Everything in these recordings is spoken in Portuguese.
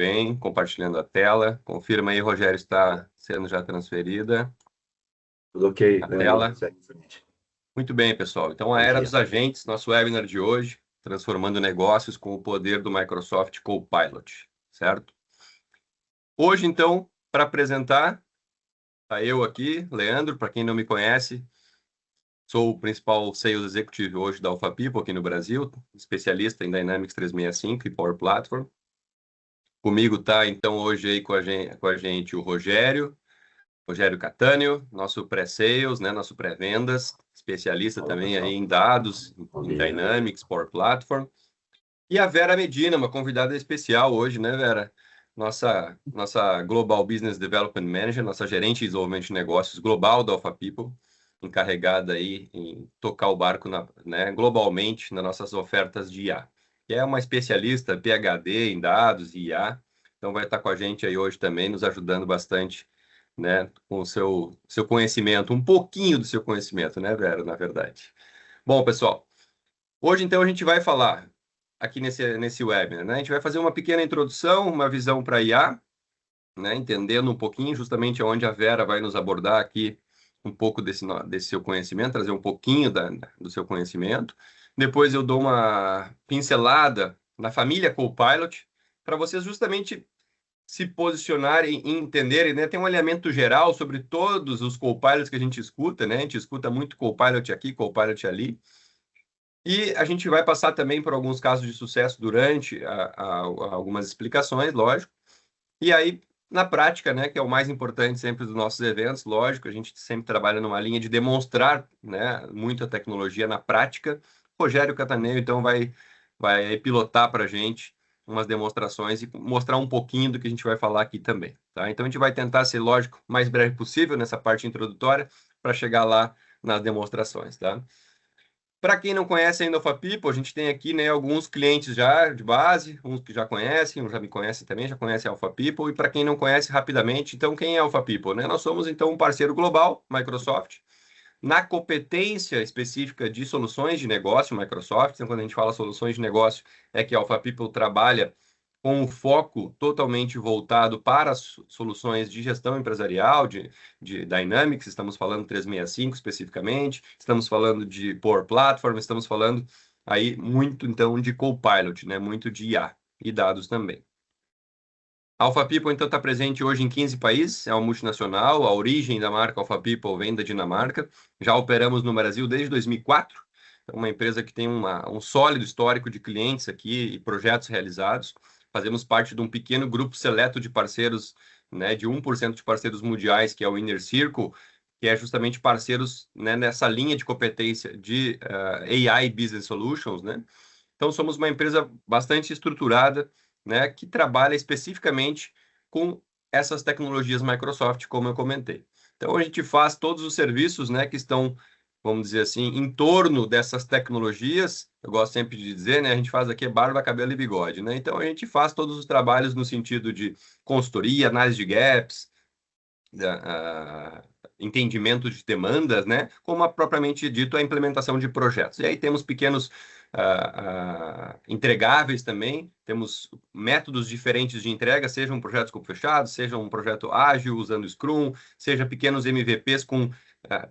bem, compartilhando a tela. Confirma aí, Rogério, está sendo já transferida. Tudo ok, A tela. segue em frente. Muito bem, pessoal. Então, a Era dos Agentes, nosso webinar de hoje, transformando negócios com o poder do Microsoft Copilot, certo? Hoje, então, para apresentar, tá eu aqui, Leandro, para quem não me conhece, sou o principal Sales Executive hoje da Alpha People aqui no Brasil, especialista em Dynamics 365 e Power Platform. Comigo está, então, hoje aí com a gente o Rogério Catânio, nosso pré-sales, né, nosso pré-vendas, especialista também aí em dados, em Dynamics, Power Platform. E a Vera Medina, uma convidada especial hoje, né, Vera? Nossa Global Business Development Manager, nossa gerente de desenvolvimento de negócios global da Alpha People, encarregada aí em tocar o barco né, globalmente nas nossas ofertas de IA. Que é uma especialista PhD em dados e IA, então vai estar com a gente aí hoje também, nos ajudando bastante, né, com o seu conhecimento, um pouquinho do seu conhecimento, né, Vera, na verdade. Bom, pessoal, hoje então a gente vai falar aqui nesse webinar, né? A gente vai fazer uma pequena introdução, uma visão para IA, né? Entendendo um pouquinho justamente onde a Vera vai nos abordar aqui um pouco desse seu conhecimento, trazer um pouquinho do seu conhecimento. Depois eu dou uma pincelada na família Copilot, para vocês justamente se posicionarem e entenderem, né? Tem um alinhamento geral sobre todos os Copilots que a gente escuta, né? A gente escuta muito Copilot aqui, Copilot ali. E a gente vai passar também por alguns casos de sucesso durante algumas explicações, lógico. E aí, na prática, né, que é o mais importante sempre dos nossos eventos, lógico, a gente sempre trabalha numa linha de demonstrar, né, muita tecnologia na prática. Rogério Cattaneo, então, vai pilotar para a gente umas demonstrações e mostrar um pouquinho do que a gente vai falar aqui também, tá? Então, a gente vai tentar ser, lógico, o mais breve possível nessa parte introdutória para chegar lá nas demonstrações, tá? Para quem não conhece ainda o Alpha People, a gente tem aqui, né, alguns clientes já de base, uns que já conhecem, uns já me conhecem também, já conhecem a Alpha People, e para quem não conhece, rapidamente, então, quem é a Alpha People, né? Nós somos, então, um parceiro global, Microsoft, na competência específica de soluções de negócio, Microsoft. Então, quando a gente fala soluções de negócio, é que a Alpha People trabalha com um foco totalmente voltado para as soluções de gestão empresarial, de Dynamics, estamos falando 365 especificamente, estamos falando de Power Platform, estamos falando aí muito, então, de Copilot, né? Muito de IA e dados também. A Alpha People, então, está presente hoje em 15 países, é uma multinacional, a origem da marca Alpha People vem da Dinamarca, já operamos no Brasil desde 2004, é uma empresa que tem um sólido histórico de clientes aqui e projetos realizados. Fazemos parte de um pequeno grupo seleto de parceiros, né, de 1% de parceiros mundiais, que é o Inner Circle, que é justamente parceiros, né, nessa linha de competência de AI Business Solutions, né? Então, somos uma empresa bastante estruturada, né, que trabalha especificamente com essas tecnologias Microsoft, como eu comentei. Então, a gente faz todos os serviços, né, que estão, vamos dizer assim, em torno dessas tecnologias. Eu gosto sempre de dizer, né, a gente faz aqui barba, cabelo e bigode, né? Então, a gente faz todos os trabalhos no sentido de consultoria, análise de gaps, entendimento de demandas, né? Como propriamente dito, a implementação de projetos. E aí temos pequenos entregáveis também, temos métodos diferentes de entrega, seja um projeto escopo fechado, seja um projeto ágil usando Scrum, seja pequenos MVPs com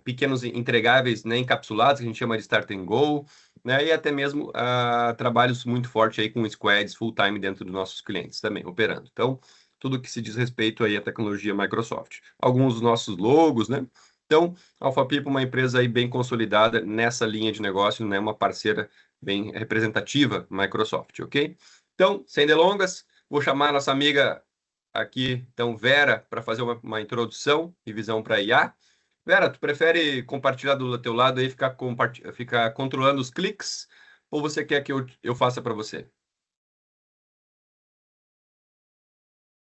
pequenos entregáveis, né, encapsulados, que a gente chama de Start and Go, né? E até mesmo trabalhos muito fortes aí com squads full-time dentro dos nossos clientes também, operando. Então, tudo que se diz respeito aí à tecnologia Microsoft. Alguns dos nossos logos, né? Então, a Alpha People é uma empresa aí bem consolidada nessa linha de negócio, né? Uma parceira bem representativa Microsoft, ok? Então, sem delongas, vou chamar a nossa amiga aqui, então, Vera, para fazer uma introdução e visão para IA. Vera, tu prefere compartilhar do teu lado aí, ficar controlando os cliques, ou você quer que eu faça para você?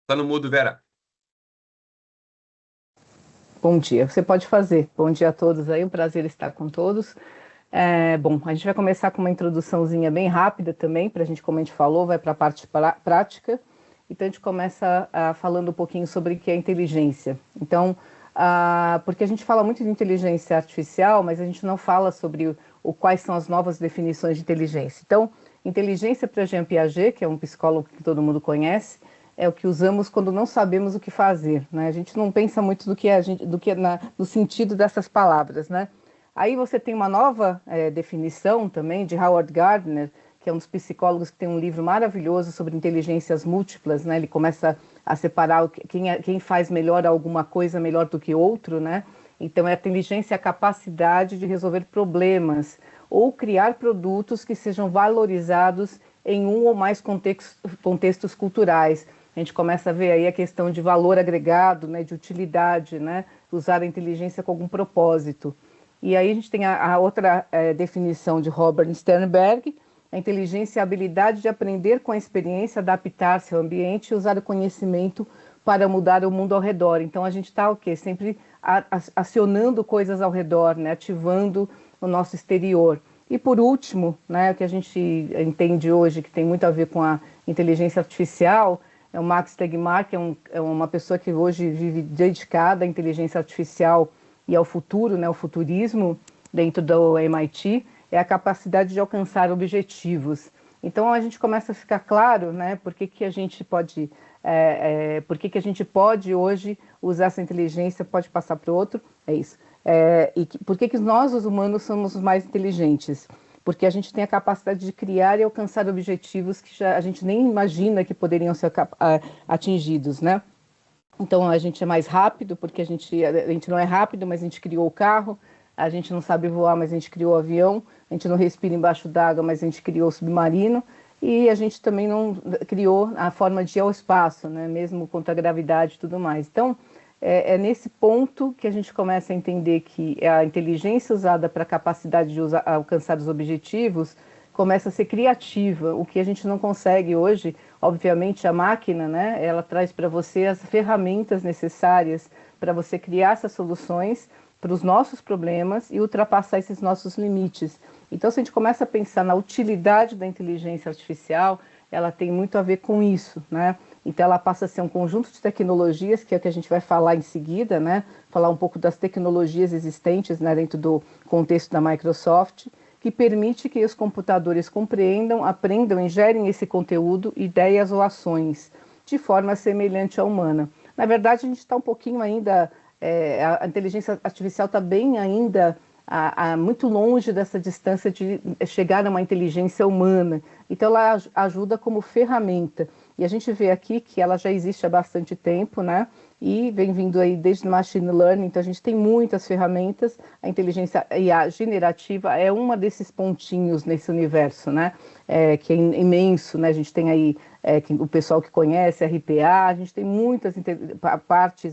Tá no mudo, Vera. Bom dia, você pode fazer. Bom dia a todos aí, um prazer estar com todos. Bom, a gente vai começar com uma introduçãozinha bem rápida também, para a gente, como a gente falou, vai para a parte prática. Então, a gente começa falando um pouquinho sobre o que é inteligência. Então, porque a gente fala muito de inteligência artificial, mas a gente não fala sobre quais são as novas definições de inteligência. Então, inteligência para Jean Piaget, que é um psicólogo que todo mundo conhece, é o que usamos quando não sabemos o que fazer, né? A gente não pensa muito no sentido dessas palavras, né? Aí você tem uma nova definição também de Howard Gardner, que é um dos psicólogos que tem um livro maravilhoso sobre inteligências múltiplas, né? Ele começa a separar quem faz melhor alguma coisa melhor do que outro, né? Então, a inteligência é a capacidade de resolver problemas ou criar produtos que sejam valorizados em um ou mais contextos culturais. A gente começa a ver aí a questão de valor agregado, né, de utilidade, né, usar a inteligência com algum propósito. E aí a gente tem a outra definição de Robert Sternberg: a inteligência é a habilidade de aprender com a experiência, adaptar-se ao ambiente e usar o conhecimento para mudar o mundo ao redor. Então a gente está o quê? Sempre acionando coisas ao redor, né, ativando o nosso exterior. E por último, né, o que a gente entende hoje que tem muito a ver com a inteligência artificial é o Max Tegmark, que é uma pessoa que hoje vive dedicada à inteligência artificial e ao futuro, né, ao futurismo dentro do MIT, é a capacidade de alcançar objetivos. Então a gente começa a ficar claro, né, por que a gente pode hoje usar essa inteligência, pode passar para o outro, é isso. Por que nós, os humanos, somos os mais inteligentes? Porque a gente tem a capacidade de criar e alcançar objetivos que a gente nem imagina que poderiam ser atingidos, né? Então a gente é mais rápido, porque a gente não é rápido, mas a gente criou o carro. A gente não sabe voar, mas a gente criou o avião. A gente não respira embaixo d'água, mas a gente criou o submarino. E a gente também não criou a forma de ir ao espaço, né? Mesmo contra a gravidade e tudo mais. Então, é nesse ponto que a gente começa a entender que a inteligência usada para a capacidade de alcançar os objetivos começa a ser criativa, o que a gente não consegue hoje. Obviamente, a máquina, né? Ela traz para você as ferramentas necessárias para você criar essas soluções para os nossos problemas e ultrapassar esses nossos limites. Então, se a gente começa a pensar na utilidade da inteligência artificial, ela tem muito a ver com isso, né? Então, ela passa a ser um conjunto de tecnologias, que é o que a gente vai falar em seguida, né? Falar um pouco das tecnologias existentes, né, dentro do contexto da Microsoft, que permite que os computadores compreendam, aprendam e gerem esse conteúdo, ideias ou ações, de forma semelhante à humana. Na verdade, a gente está um pouquinho ainda... a inteligência artificial está bem ainda muito longe dessa distância de chegar a uma inteligência humana. Então, ela ajuda como ferramenta. E a gente vê aqui que ela já existe há bastante tempo, né? E vem vindo aí desde o machine learning. Então, a gente tem muitas ferramentas. A inteligência IA generativa é uma desses pontinhos nesse universo, né? Que é imenso, né? A gente tem aí o pessoal que conhece, RPA, a gente tem muitas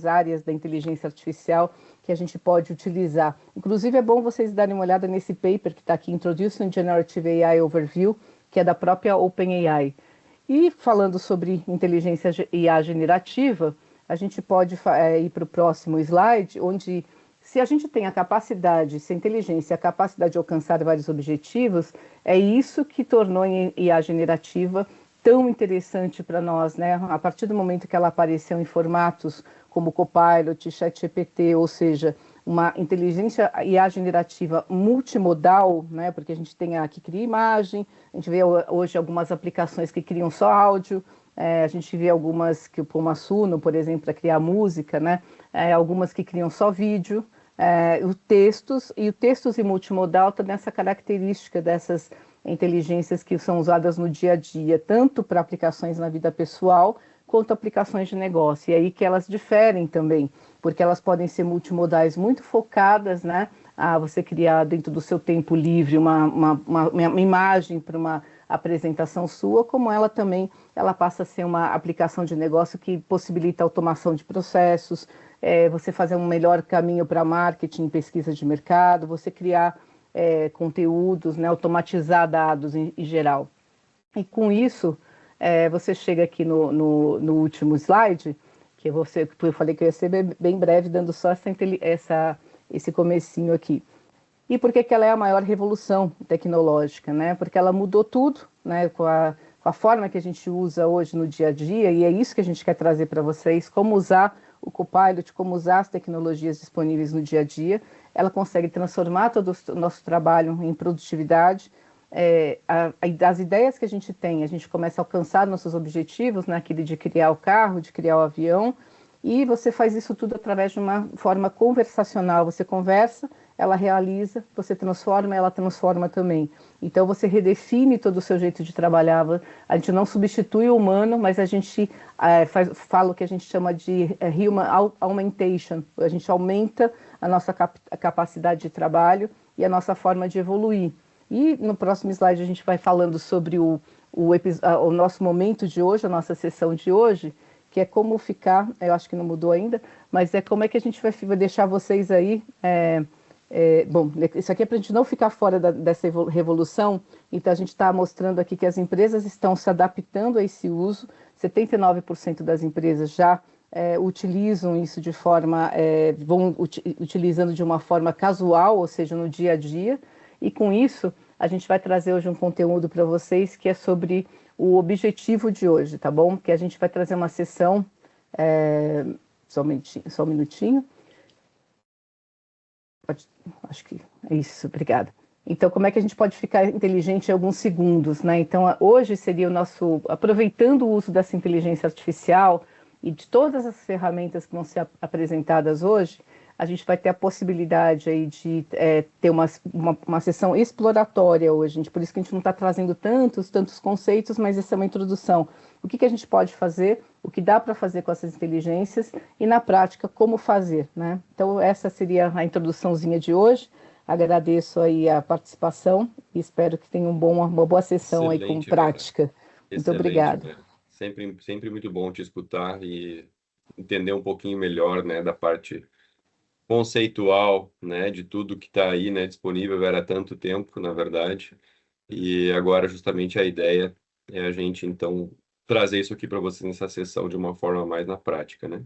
áreas da inteligência artificial que a gente pode utilizar. Inclusive, é bom vocês darem uma olhada nesse paper que está aqui, Introducing Generative AI Overview, que é da própria OpenAI. E falando sobre inteligência IA generativa, a gente pode ir para o próximo slide, onde se a gente tem a capacidade, se a inteligência a capacidade de alcançar vários objetivos, é isso que tornou a IA generativa tão interessante para nós, né? A partir do momento que ela apareceu em formatos como Copilot, ChatGPT, ou seja, uma inteligência IA generativa multimodal, né? Porque a gente tem a que cria imagem, a gente vê hoje algumas aplicações que criam só áudio, a gente vê algumas, que o Masuno, por exemplo, para criar música, né? Algumas que criam só vídeo, o textos e multimodal tem essa característica dessas inteligências que são usadas no dia a dia, tanto para aplicações na vida pessoal, quanto aplicações de negócio. E aí que elas diferem também, porque elas podem ser multimodais muito focadas, né? A você criar dentro do seu tempo livre uma imagem para uma apresentação sua, como ela também passa a ser uma aplicação de negócio que possibilita a automação de processos, você fazer um melhor caminho para marketing, pesquisa de mercado, você criar conteúdos, né? Automatizar dados em geral. E com isso, você chega aqui no último slide, que eu falei que eu ia ser bem breve, dando só esse comecinho aqui. E por que ela é a maior revolução tecnológica, né? Porque ela mudou tudo, né? Com a forma que a gente usa hoje no dia a dia, e é isso que a gente quer trazer para vocês, como usar o Copilot, como usar as tecnologias disponíveis no dia a dia. Ela consegue transformar todo o nosso trabalho em produtividade, as ideias que a gente tem, a gente começa a alcançar nossos objetivos, naquele de criar o carro, de criar o avião, e você faz isso tudo através de uma forma conversacional. Você conversa, ela realiza, você transforma, ela transforma também. Então você redefine todo o seu jeito de trabalhar. A gente não substitui o humano, mas a gente fala o que a gente chama de human augmentation. A gente aumenta a nossa capacidade de trabalho e a nossa forma de evoluir. E no próximo slide a gente vai falando sobre o nosso momento de hoje, a nossa sessão de hoje, que é como ficar, eu acho que não mudou ainda, mas é como é que a gente vai deixar vocês aí. Bom, isso aqui é para a gente não ficar fora dessa revolução, então a gente está mostrando aqui que as empresas estão se adaptando a esse uso, 79% das empresas já utilizam isso de forma, utilizando de uma forma casual, ou seja, no dia a dia, e com isso a gente vai trazer hoje um conteúdo para vocês que é sobre o objetivo de hoje, tá bom? Que a gente vai trazer uma sessão, só um minutinho. Acho que é isso, obrigada. Então, como é que a gente pode ficar inteligente em alguns segundos, né? Então, hoje seria o nosso, aproveitando o uso dessa inteligência artificial e de todas as ferramentas que vão ser apresentadas hoje, a gente vai ter a possibilidade aí de ter uma sessão exploratória hoje, gente. Por isso que a gente não está trazendo tantos conceitos, mas essa é uma introdução. O que a gente pode fazer, o que dá para fazer com essas inteligências e, na prática, como fazer, né? Então, essa seria a introduçãozinha de hoje. Agradeço aí a participação e espero que tenha uma boa sessão aí com prática. Muito obrigada. Sempre muito bom te escutar e entender um pouquinho melhor, né, da parte conceitual, né, de tudo que está aí, né, disponível. Era tanto tempo, na verdade, e agora justamente a ideia é a gente, então, trazer isso aqui para vocês nessa sessão de uma forma mais na prática, né?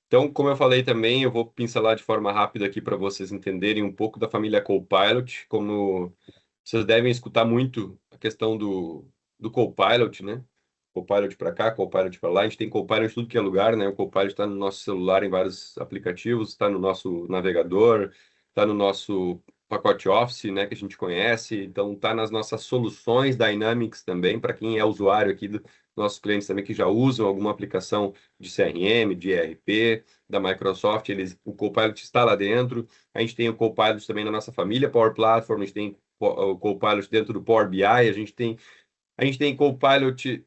Então, como eu falei também, eu vou pincelar de forma rápida aqui para vocês entenderem um pouco da família Copilot. Como vocês devem escutar muito a questão do Copilot, né? Copilot para cá, Copilot para lá. A gente tem Copilot em tudo que é lugar, né? O Copilot está no nosso celular em vários aplicativos, está no nosso navegador, está no nosso pacote Office, né? Que a gente conhece. Então, está nas nossas soluções Dynamics também, para quem é usuário aqui nossos clientes também que já usam alguma aplicação de CRM, de ERP, da Microsoft, o Copilot está lá dentro. A gente tem o Copilot também na nossa família Power Platform, a gente tem o Copilot dentro do Power BI, a gente tem Copilot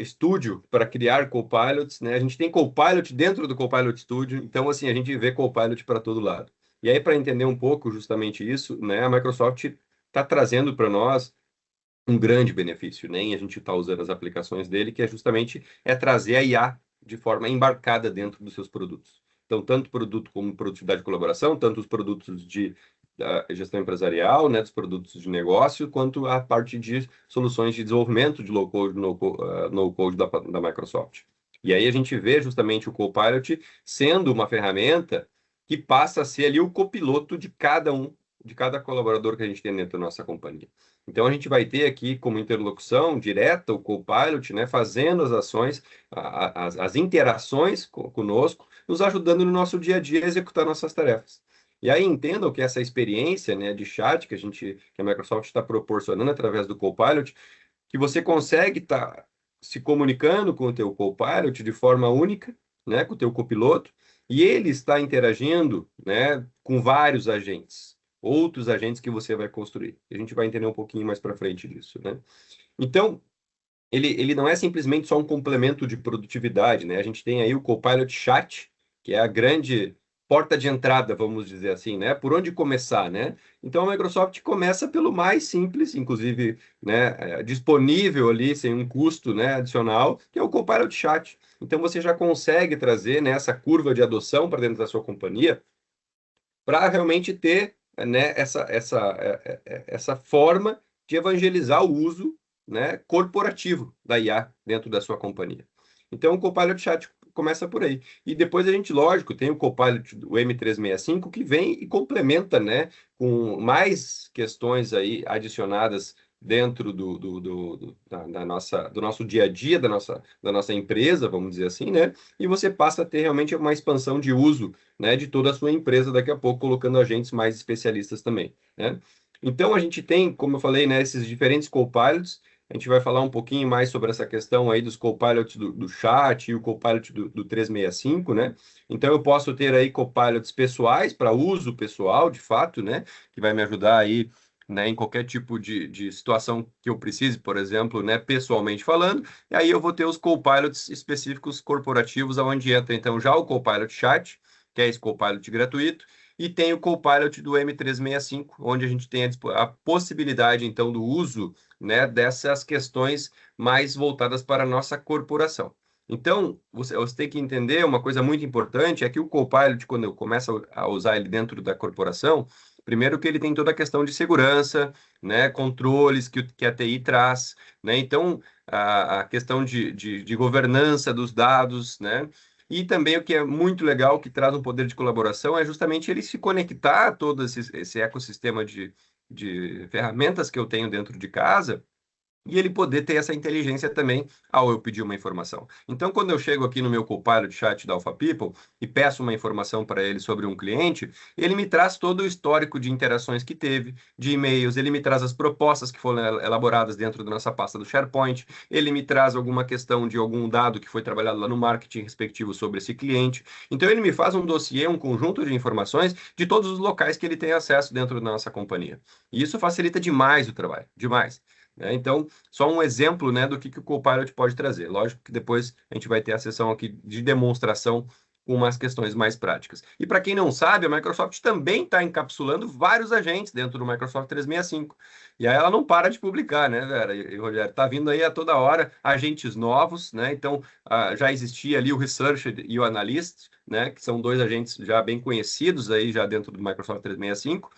Studio para criar Copilots, né? A gente tem Copilot dentro do Copilot Studio, então assim, a gente vê Copilot para todo lado. E aí, para entender um pouco justamente isso, né, a Microsoft está trazendo para nós um grande benefício, né? E a gente está usando as aplicações dele, que é justamente trazer a IA de forma embarcada dentro dos seus produtos. Então, tanto produto como produtividade de colaboração, tanto os produtos de gestão empresarial, né, dos produtos de negócio, quanto a parte de soluções de desenvolvimento de low-code, no-code da Microsoft. E aí a gente vê justamente o Copilot sendo uma ferramenta que passa a ser ali o copiloto de cada colaborador que a gente tem dentro da nossa companhia. Então, a gente vai ter aqui como interlocução direta o Copilot, né, fazendo as ações, as interações conosco, nos ajudando no nosso dia a dia a executar nossas tarefas. E aí entendam que essa experiência, né, de chat que a Microsoft está proporcionando através do Copilot, que você consegue estar se comunicando com o teu Copilot de forma única, né, com o teu copiloto, e ele está interagindo, né, com vários agentes, outros agentes que você vai construir. A gente vai entender um pouquinho mais para frente disso, né? Então, ele não é simplesmente só um complemento de produtividade, né? A gente tem aí o Copilot Chat, que é a grande porta de entrada, vamos dizer assim, né? Por onde começar, né? Então, a Microsoft começa pelo mais simples, inclusive, né, disponível ali, sem um custo, né, adicional, que é o Copilot Chat. Então, você já consegue trazer, né, essa curva de adoção para dentro da sua companhia para realmente ter, né, essa forma de evangelizar o uso, né, corporativo da IA dentro da sua companhia. Então, o Copilot Chat começa por aí. E depois a gente, lógico, tem o Copilot do M365 que vem e complementa, né, com mais questões aí adicionadas dentro do nosso dia a dia, da nossa empresa, vamos dizer assim, né? E você passa a ter realmente uma expansão de uso, né, de toda a sua empresa daqui a pouco, colocando agentes mais especialistas também, né? Então, a gente tem, como eu falei, né, esses diferentes copilots. A gente vai falar um pouquinho mais sobre essa questão aí dos copilots do chat e o copilot do 365, né? Então, eu posso ter aí copilots pessoais para uso pessoal, de fato, né? Que vai me ajudar aí, né, em qualquer tipo de situação que eu precise, por exemplo, né, pessoalmente falando. E aí eu vou ter os copilots específicos corporativos, onde entra, então, já o copilot chat, que é esse copilot gratuito, e tem o Copilot do M365, onde a gente tem a possibilidade, então, do uso, né, dessas questões mais voltadas para a nossa corporação. Então, você tem que entender uma coisa muito importante, é que o Copilot, quando eu começo a usar ele dentro da corporação, primeiro que ele tem toda a questão de segurança, né, controles que a TI traz, né, então, a questão de governança dos dados, né, e também o que é muito legal, que traz um poder de colaboração, é justamente ele se conectar a todo esse ecossistema de ferramentas que eu tenho dentro de casa, e ele poder ter essa inteligência também ao eu pedir uma informação. Então, quando eu chego aqui no meu Copilot chat da Alpha People e peço uma informação para ele sobre um cliente, ele me traz todo o histórico de interações que teve, de e-mails, ele me traz as propostas que foram elaboradas dentro da nossa pasta do SharePoint, ele me traz alguma questão de algum dado que foi trabalhado lá no marketing respectivo sobre esse cliente. Então, ele me faz um dossiê, um conjunto de informações de todos os locais que ele tem acesso dentro da nossa companhia. E isso facilita demais o trabalho, demais. Então, só um exemplo, né, do que o Copilot pode trazer. Lógico que depois a gente vai ter a sessão aqui de demonstração com umas questões mais práticas. E para quem não sabe, a Microsoft também está encapsulando vários agentes dentro do Microsoft 365. E aí ela não para de publicar, né, Vera e Rogério? Está vindo aí a toda hora agentes novos, né? Então, já existia ali o Researcher e o Analyst, né, que são dois agentes já bem conhecidos aí já dentro do Microsoft 365.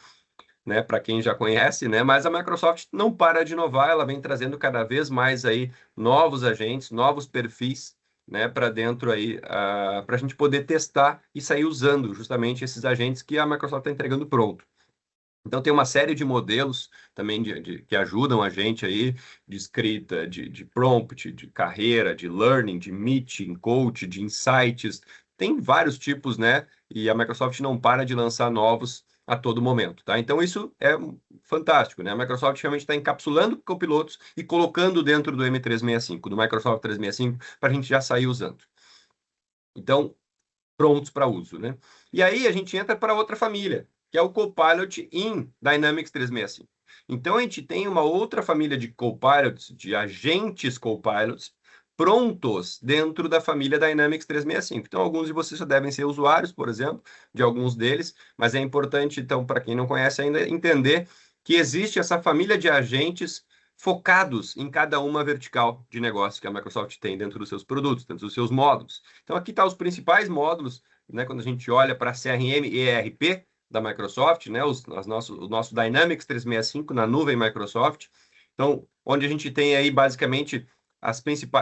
Né, para quem já conhece, né, mas a Microsoft não para de inovar, ela vem trazendo cada vez mais aí novos agentes, novos perfis, né, para dentro aí, para a gente poder testar e sair usando justamente esses agentes que a Microsoft está entregando pronto. Então tem uma série de modelos também que ajudam a gente aí, de escrita, de prompt, de carreira, de learning, de meeting, coach, de insights, tem vários tipos, né, e a Microsoft não para de lançar novos a todo momento, tá? Então isso é fantástico, né? A Microsoft realmente está encapsulando copilotos e colocando dentro do M365, do Microsoft 365, para a gente já sair usando. Então, prontos para uso, né? E aí a gente entra para outra família, que é o Copilot in Dynamics 365. Então a gente tem uma outra família de copilots, de agentes copilots, prontos dentro da família Dynamics 365. Então, alguns de vocês já devem ser usuários, por exemplo, de alguns deles, mas é importante, então, para quem não conhece ainda, entender que existe essa família de agentes focados em cada uma vertical de negócio que a Microsoft tem dentro dos seus produtos, dentro dos seus módulos. Então, aqui estão os principais módulos, né, quando a gente olha para CRM e ERP da Microsoft, né, o nosso Dynamics 365 na nuvem Microsoft. Então, onde a gente tem aí basicamente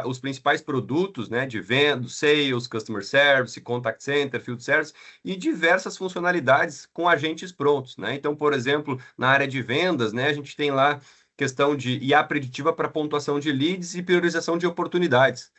os principais produtos, né, de venda, sales, customer service, contact center, field service e diversas funcionalidades com agentes prontos, né? Então, por exemplo, na área de vendas, né, a gente tem lá questão de IA preditiva para pontuação de leads e priorização de oportunidades.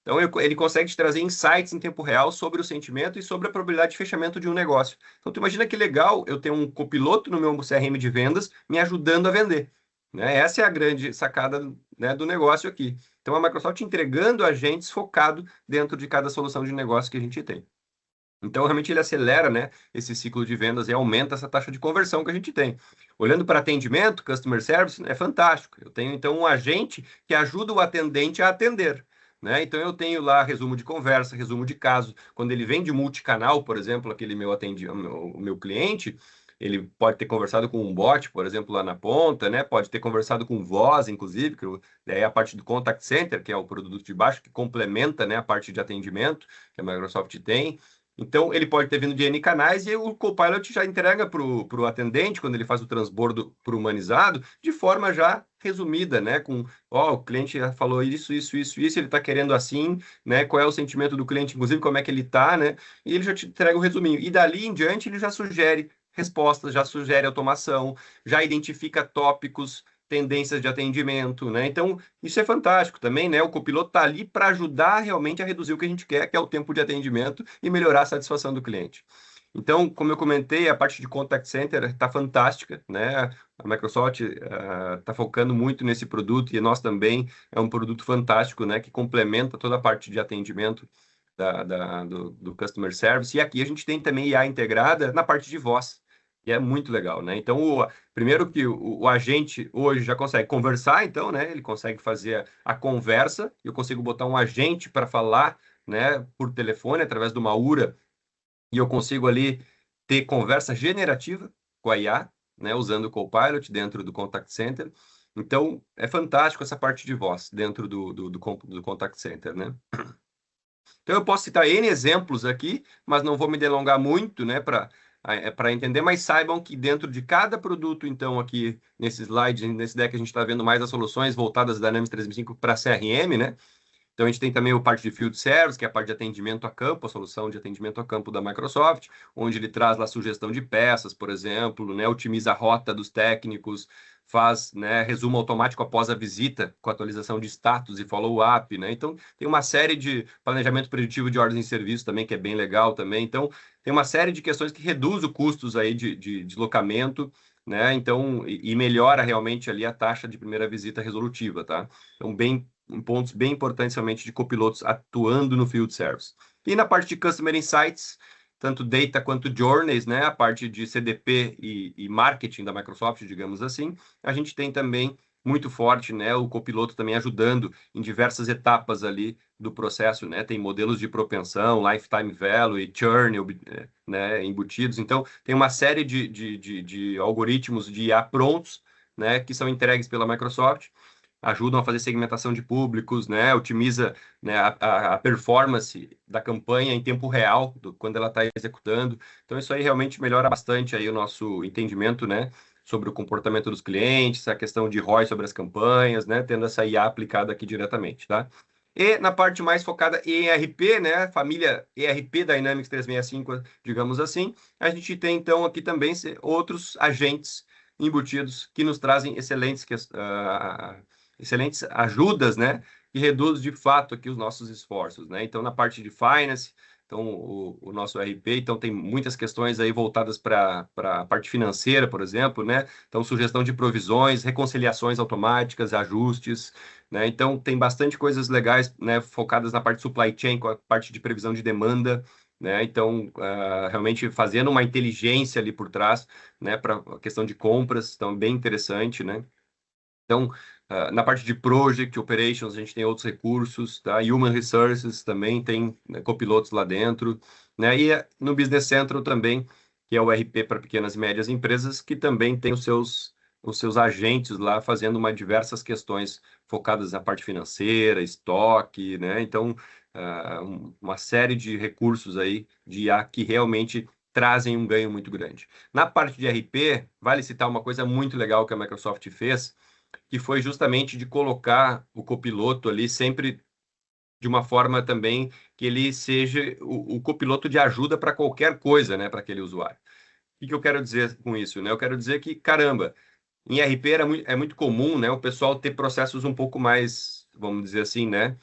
Então, ele consegue te trazer insights em tempo real sobre o sentimento e sobre a probabilidade de fechamento de um negócio. Então, tu imagina que legal eu ter um copiloto no meu CRM de vendas me ajudando a vender. Né? Essa é a grande sacada, né, do negócio aqui. Então, a Microsoft entregando agentes focado dentro de cada solução de negócio que a gente tem. Então, realmente, ele acelera, né, esse ciclo de vendas e aumenta essa taxa de conversão que a gente tem. Olhando para atendimento, customer service, é fantástico. Eu tenho, então, um agente que ajuda o atendente a atender. Né? Então, eu tenho lá resumo de conversa, resumo de caso. Quando ele vem de multicanal, por exemplo, aquele o meu cliente, ele pode ter conversado com um bot, por exemplo, lá na ponta, né? Pode ter conversado com voz, inclusive, que é a parte do contact center, que é o produto de baixo, que complementa, né, a parte de atendimento que a Microsoft tem. Então, ele pode ter vindo de N canais e o Copilot já entrega para o atendente, quando ele faz o transbordo para o humanizado, de forma já resumida, né? Com, o cliente já falou isso, ele está querendo assim, né? Qual é o sentimento do cliente, inclusive como é que ele está, né? E ele já te entrega o resuminho. E dali em diante, ele já sugere respostas, já sugere automação, já identifica tópicos, tendências de atendimento, né? Então, isso é fantástico também, né? O copiloto está ali para ajudar realmente a reduzir o que a gente quer, que é o tempo de atendimento e melhorar a satisfação do cliente. Então, como eu comentei, a parte de contact center está fantástica, né? A Microsoft está focando muito nesse produto e nós também. É um produto fantástico, né? Que complementa toda a parte de atendimento do Customer Service. E aqui a gente tem também IA integrada na parte de voz, e é muito legal, né? Então, primeiro que o agente hoje já consegue conversar, então, né? Ele consegue fazer a conversa, eu consigo botar um agente para falar, né? Por telefone, através de uma URA, e eu consigo ali ter conversa generativa com a IA, né? Usando o Copilot dentro do Contact Center. Então, é fantástico essa parte de voz dentro do Contact Center, né? Então, eu posso citar N exemplos aqui, mas não vou me delongar muito, né, para entender, mas saibam que dentro de cada produto, então, aqui nesse slide, nesse deck, a gente está vendo mais as soluções voltadas da Dynamics 365 para CRM, né? Então, a gente tem também o parte de Field Service, que é a parte de atendimento a campo, a solução de atendimento a campo da Microsoft, onde ele traz lá sugestão de peças, por exemplo, né, otimiza a rota dos técnicos, faz, né, resumo automático após a visita, com atualização de status e follow-up, né? Então, tem uma série de planejamento preditivo de ordens de serviço também, que é bem legal também. Então, tem uma série de questões que reduz os custos aí de deslocamento, né? Então, e melhora realmente ali a taxa de primeira visita resolutiva, tá? Então, bem pontos bem importantes realmente de copilotos atuando no field service. E na parte de Customer Insights, tanto data quanto journeys, né, a parte de CDP e marketing da Microsoft, digamos assim, a gente tem também muito forte, né, o copiloto também ajudando em diversas etapas ali do processo, né, tem modelos de propensão, lifetime value e churn, né, embutidos, então tem uma série de algoritmos de IA prontos, né, que são entregues pela Microsoft, ajudam a fazer segmentação de públicos, né? Otimiza, né, a performance da campanha em tempo real, quando ela está executando. Então, isso aí realmente melhora bastante aí o nosso entendimento, né? Sobre o comportamento dos clientes, a questão de ROI sobre as campanhas, né? Tendo essa IA aplicada aqui diretamente, tá? E na parte mais focada em ERP, né? Família ERP Dynamics 365, digamos assim, a gente tem então aqui também outros agentes embutidos que nos trazem excelentes ajudas, né? Que reduz de fato aqui os nossos esforços, né? Então, na parte de finance, então o nosso RP, então tem muitas questões aí voltadas para a parte financeira, por exemplo, né? Então, sugestão de provisões, reconciliações automáticas, ajustes, né? Então, tem bastante coisas legais, né? Focadas na parte de supply chain, com a parte de previsão de demanda, né? Então, realmente fazendo uma inteligência ali por trás, né? Para a questão de compras, então, bem interessante, né? Então, na parte de Project Operations, a gente tem outros recursos, tá? Human Resources também tem, né, copilotos lá dentro, né? E no Business Central também, que é o RP para pequenas e médias empresas, que também tem os seus agentes lá fazendo diversas questões focadas na parte financeira, estoque, né? Então, uma série de recursos aí de IA que realmente trazem um ganho muito grande. Na parte de RP, vale citar uma coisa muito legal que a Microsoft fez, que foi justamente de colocar o copiloto ali sempre de uma forma também que ele seja o copiloto de ajuda para qualquer coisa, né, para aquele usuário. O que eu quero dizer com isso, né? Eu quero dizer que, caramba, em RP é muito comum, né, o pessoal ter processos um pouco mais, vamos dizer assim, né,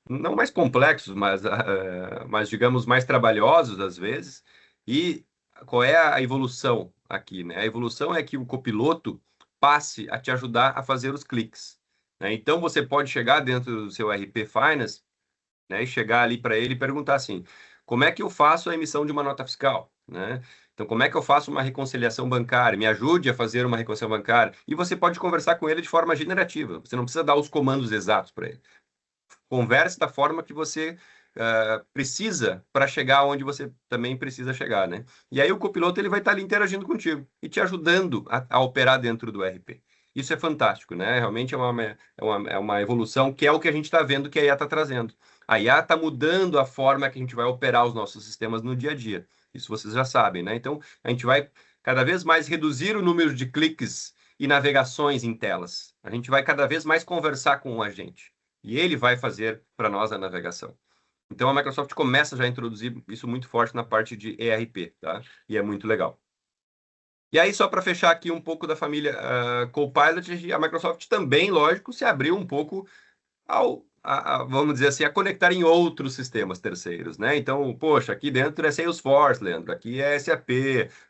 não mais complexos, mas digamos, mais trabalhosos às vezes. E qual é a evolução aqui, né? A evolução é que o copiloto passe a te ajudar a fazer os cliques, né? Então, você pode chegar dentro do seu RP Finance, né, e chegar ali para ele e perguntar assim, como é que eu faço a emissão de uma nota fiscal, né? Então, como é que eu faço uma reconciliação bancária? Me ajude a fazer uma reconciliação bancária. E você pode conversar com ele de forma generativa. Você não precisa dar os comandos exatos para ele. Converse da forma que você precisa para chegar onde você também precisa chegar, né? E aí o copiloto ele vai estar ali interagindo contigo e te ajudando a operar dentro do RP. Isso é fantástico, né? Realmente é uma evolução que é o que a gente está vendo que a IA está trazendo. A IA está mudando a forma que a gente vai operar os nossos sistemas no dia a dia. Isso vocês já sabem, né? Então, a gente vai cada vez mais reduzir o número de cliques e navegações em telas. A gente vai cada vez mais conversar com o agente. E ele vai fazer para nós a navegação. Então, a Microsoft começa já a introduzir isso muito forte na parte de ERP, tá? E é muito legal. E aí, só para fechar aqui um pouco da família Copilot, a Microsoft também, lógico, se abriu um pouco vamos dizer assim, a conectar em outros sistemas terceiros, né? Então, poxa, aqui dentro é Salesforce, Leandro, aqui é SAP,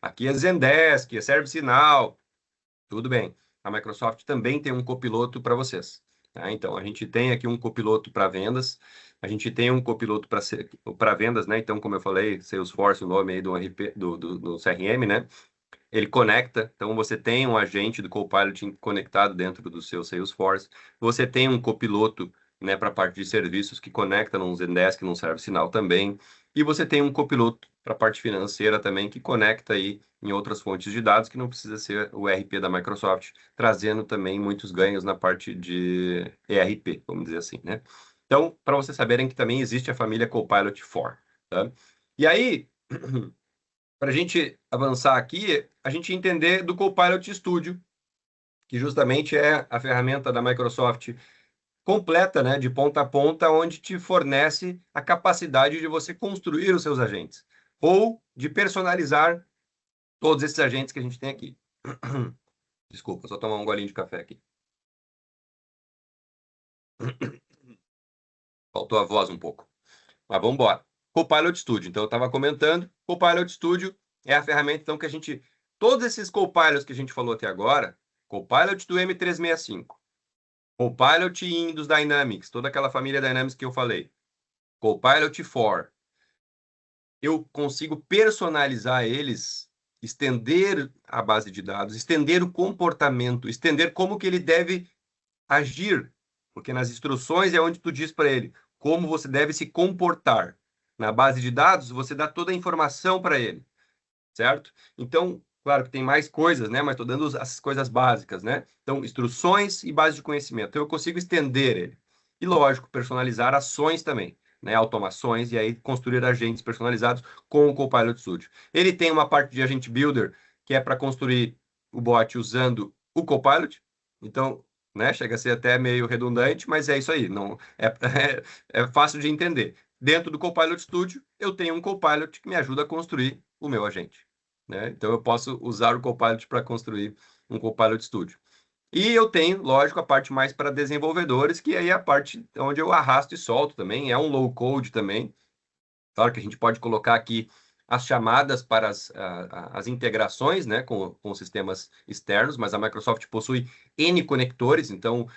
aqui é Zendesk, é ServiceNow, tudo bem. A Microsoft também tem um copiloto para vocês. Tá? Então, a gente tem aqui um copiloto para vendas, a gente tem um copiloto para vendas, né? Então, como eu falei, Salesforce, o nome aí do RP, do CRM, né? Ele conecta, então você tem um agente do Copilot conectado dentro do seu Salesforce, você tem um copiloto, né, para a parte de serviços que conecta num Zendesk, num ServiceNow também, e você tem um copiloto para a parte financeira também que conecta aí em outras fontes de dados que não precisa ser o ERP da Microsoft, trazendo também muitos ganhos na parte de ERP, vamos dizer assim, né? Então, para vocês saberem que também existe a família Copilot 4, tá? E aí, para a gente avançar aqui, a gente entender do Copilot Studio, que justamente é a ferramenta da Microsoft completa, né, de ponta a ponta, onde te fornece a capacidade de você construir os seus agentes, ou de personalizar todos esses agentes que a gente tem aqui. Desculpa, só tomar um golinho de café aqui. Faltou a voz um pouco. Mas vamos embora. Copilot Studio. Então, eu estava comentando, Copilot Studio é a ferramenta então, que a gente... Todos esses Copilots que a gente falou até agora, Copilot do M365, Copilot Windows Dynamics, toda aquela família Dynamics que eu falei, Copilot 4, eu consigo personalizar eles, estender a base de dados, estender o comportamento, estender como que ele deve agir, porque nas instruções é onde tu diz para ele como você deve se comportar. Na base de dados, você dá toda a informação para ele, certo? Então, claro que tem mais coisas, né? Mas estou dando as coisas básicas, né? Então, instruções e base de conhecimento. Então, eu consigo estender ele. E, lógico, personalizar ações também, né? Automações e aí construir agentes personalizados com o Copilot Studio. Ele tem uma parte de Agent Builder que é para construir o bot usando o Copilot. Então, né? Chega a ser até meio redundante, mas é isso aí. Não é fácil de entender. Dentro do Copilot Studio, eu tenho um Copilot que me ajuda a construir o meu agente, né? Então, eu posso usar o Copilot para construir um Copilot Studio. E eu tenho, lógico, a parte mais para desenvolvedores, que aí é a parte onde eu arrasto e solto também. É um low code também. Claro que a gente pode colocar aqui as chamadas para as integrações, né, com sistemas externos, mas a Microsoft possui N conectores, então,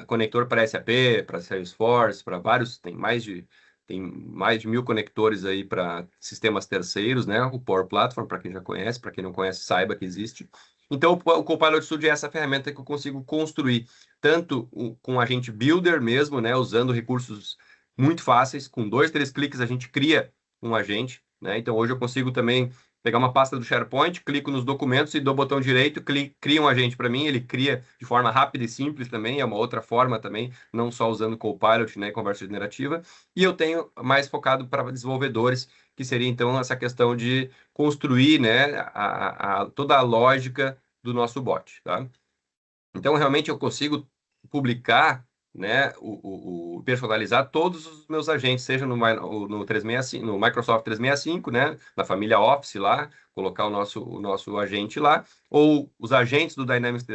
conector para SAP, para Salesforce, para vários, tem mais de 1.000 conectores aí para sistemas terceiros, né, o Power Platform, para quem já conhece, para quem não conhece, saiba que existe. Então, o Copilot Studio é essa ferramenta que eu consigo construir, tanto com agente builder mesmo, né, usando recursos muito fáceis, com 2, 3 cliques a gente cria um agente, né? Então hoje eu consigo também pegar uma pasta do SharePoint, clico nos documentos e dou o botão direito, cria um agente para mim, ele cria de forma rápida e simples também, é uma outra forma também, não só usando Copilot, né, conversa generativa. E eu tenho mais focado para desenvolvedores, que seria então essa questão de construir, né, toda a lógica do nosso bot, tá? Então realmente eu consigo publicar, né, personalizar todos os meus agentes, seja no 365, no Microsoft 365, né, na família Office lá, colocar o nosso agente lá, ou os agentes do Dynamics,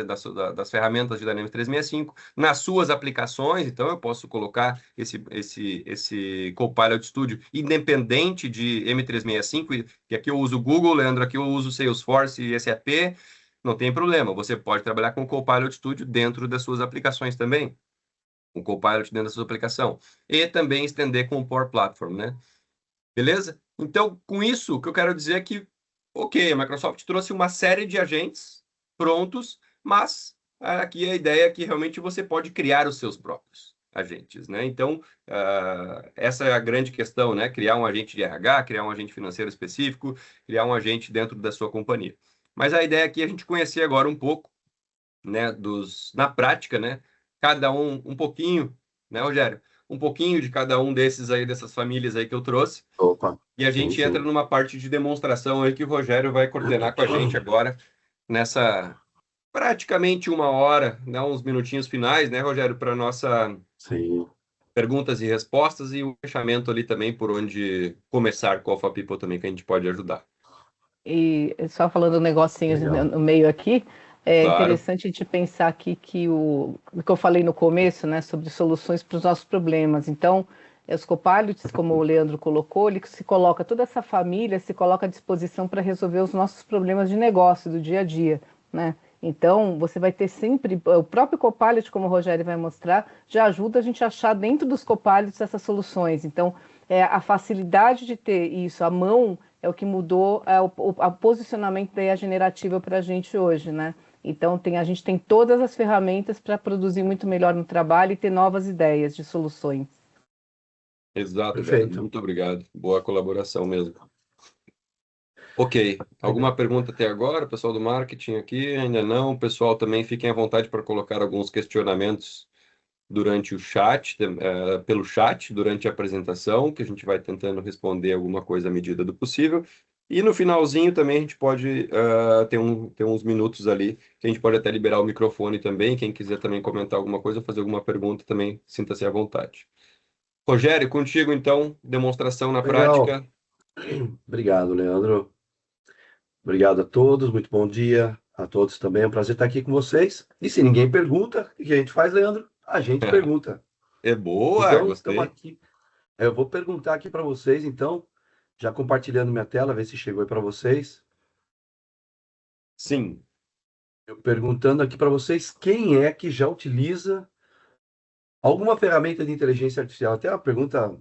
das ferramentas de Dynamics 365, nas suas aplicações. Então eu posso colocar esse Copilot Studio independente de M365, e aqui eu uso Google, Leandro, aqui eu uso Salesforce e SAP. Não tem problema, você pode trabalhar com o Copilot Studio dentro das suas aplicações também, o Copilot dentro da sua aplicação, e também estender com o Power Platform, né? Beleza? Então, com isso, o que eu quero dizer é que, ok, a Microsoft trouxe uma série de agentes prontos, mas aqui a ideia é que realmente você pode criar os seus próprios agentes, né? Então, essa é a grande questão, né? Criar um agente de RH, criar um agente financeiro específico, criar um agente dentro da sua companhia. Mas a ideia aqui é a gente conhecer agora um pouco, né, na prática, né, cada um pouquinho, né, Rogério? Um pouquinho de cada um desses aí, dessas famílias aí que eu trouxe. Opa, E a gente entra numa parte de demonstração aí que o Rogério vai coordenar com a gente agora, nessa praticamente 1 hora, né, uns minutinhos finais, né, Rogério, para nossa perguntas e respostas e o fechamento ali também por onde começar com a Alpha People também, que a gente pode ajudar. E só falando um negocinho no meio aqui, É Claro. interessante a gente pensar aqui que o que eu falei no começo, né, sobre soluções para os nossos problemas. Então, os copilots, como o Leandro colocou, ele se coloca, toda essa família se coloca à disposição para resolver os nossos problemas de negócio do dia a dia, né? Então, você vai ter sempre, o próprio Copilot, como o Rogério vai mostrar, já ajuda a gente a achar dentro dos Copilots essas soluções. Então, a facilidade de ter isso à mão é o que mudou o posicionamento da IA generativa para a gente hoje, né? Então, a gente tem todas as ferramentas para produzir muito melhor no trabalho e ter novas ideias de soluções. Exato, Vera. Perfeito. Muito obrigado. Boa colaboração mesmo. Ok. Alguma pergunta até agora, pessoal do marketing aqui? Ainda não. Pessoal, também fiquem à vontade para colocar alguns questionamentos durante o chat, pelo chat, durante a apresentação, que a gente vai tentando responder alguma coisa à medida do possível. E no finalzinho também a gente pode ter uns minutos ali, que a gente pode até liberar o microfone também. Quem quiser também comentar alguma coisa ou fazer alguma pergunta também, sinta-se à vontade. Rogério, contigo então, demonstração na Legal. prática. Obrigado, Leandro. Obrigado a todos, muito bom dia a todos também. É um prazer estar aqui com vocês. E se ninguém pergunta, o que a gente faz, Leandro? A gente pergunta. É boa, Então, estamos gostei. aqui. Eu vou perguntar aqui para vocês, então, já compartilhando minha tela, ver se chegou aí para vocês. Sim. Eu perguntando aqui para vocês, quem é que já utiliza alguma ferramenta de inteligência artificial? Até uma pergunta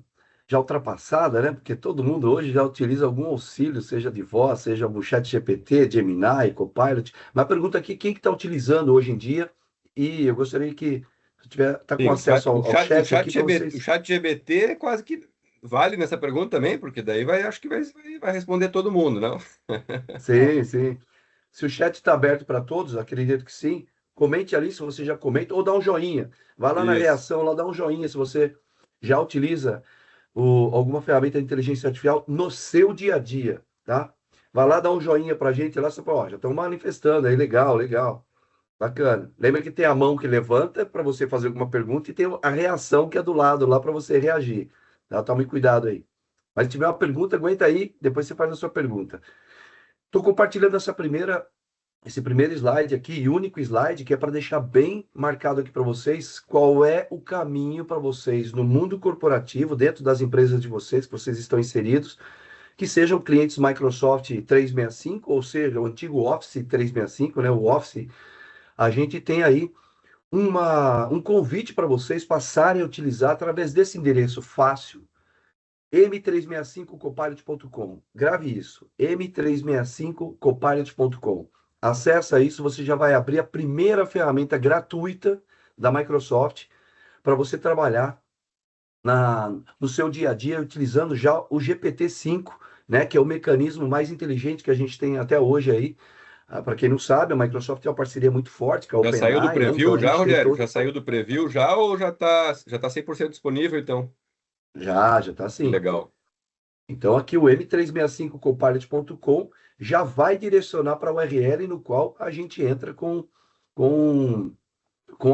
já ultrapassada, né? Porque todo mundo hoje já utiliza algum auxílio, seja de voz, seja o ChatGPT, Gemini, Copilot. Mas pergunta aqui, quem que está utilizando hoje em dia? E eu gostaria que, se tiver, tá com Sim, acesso ao chat aqui para O vocês. chat GBT quase que vale nessa pergunta também, porque daí acho que vai responder todo mundo, não? Sim, sim. Se o chat está aberto para todos, acredito que sim. Comente ali se você já comenta, ou dá um joinha. Vai lá na Isso. reação, lá dá um joinha se você já utiliza alguma ferramenta de inteligência artificial no seu dia a dia, tá? Vai lá dar um joinha para a gente lá, você fala, ó, já estão manifestando aí, legal, legal, bacana. Lembra que tem a mão que levanta para você fazer alguma pergunta e tem a reação que é do lado lá para você reagir, tá? Tome cuidado aí. Mas se tiver uma pergunta, aguenta aí, depois você faz a sua pergunta. Estou compartilhando esse primeiro slide aqui, único slide, que é para deixar bem marcado aqui para vocês qual é o caminho para vocês no mundo corporativo, dentro das empresas de vocês, que vocês estão inseridos, que sejam clientes Microsoft 365, ou seja, o antigo Office 365, né, o Office. A gente tem aí um convite para vocês passarem a utilizar através desse endereço fácil, m365copilot.com. Grave isso, m365copilot.com. Acessa isso, você já vai abrir a primeira ferramenta gratuita da Microsoft para você trabalhar no seu dia a dia utilizando já o GPT-5, né, que é o mecanismo mais inteligente que a gente tem até hoje aí. Para quem não sabe, a Microsoft tem uma parceria muito forte com a Já saiu do OpenAI, né? Então preview a já, gente tem Rogério? todo. Já saiu do preview já ou já tá 100% disponível, então? Já tá sim. Legal. Então, aqui o m365copilot.com já vai direcionar para a URL no qual a gente entra com, com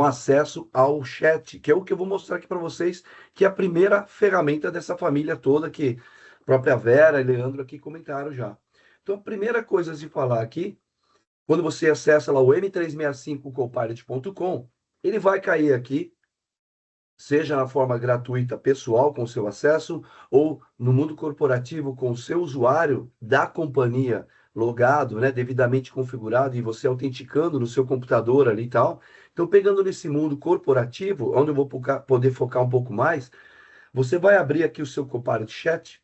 acesso ao chat, que é o que eu vou mostrar aqui para vocês, que é a primeira ferramenta dessa família toda, que a própria Vera e Leandro aqui comentaram já. Então, a primeira coisa a se falar aqui, quando você acessa lá o m365copilot.com, ele vai cair aqui seja na forma gratuita pessoal com seu acesso ou no mundo corporativo com o seu usuário da companhia logado, né, devidamente configurado e você autenticando no seu computador ali e tal. Então, pegando nesse mundo corporativo, onde eu vou poder focar um pouco mais, você vai abrir aqui o seu Copilot Chat.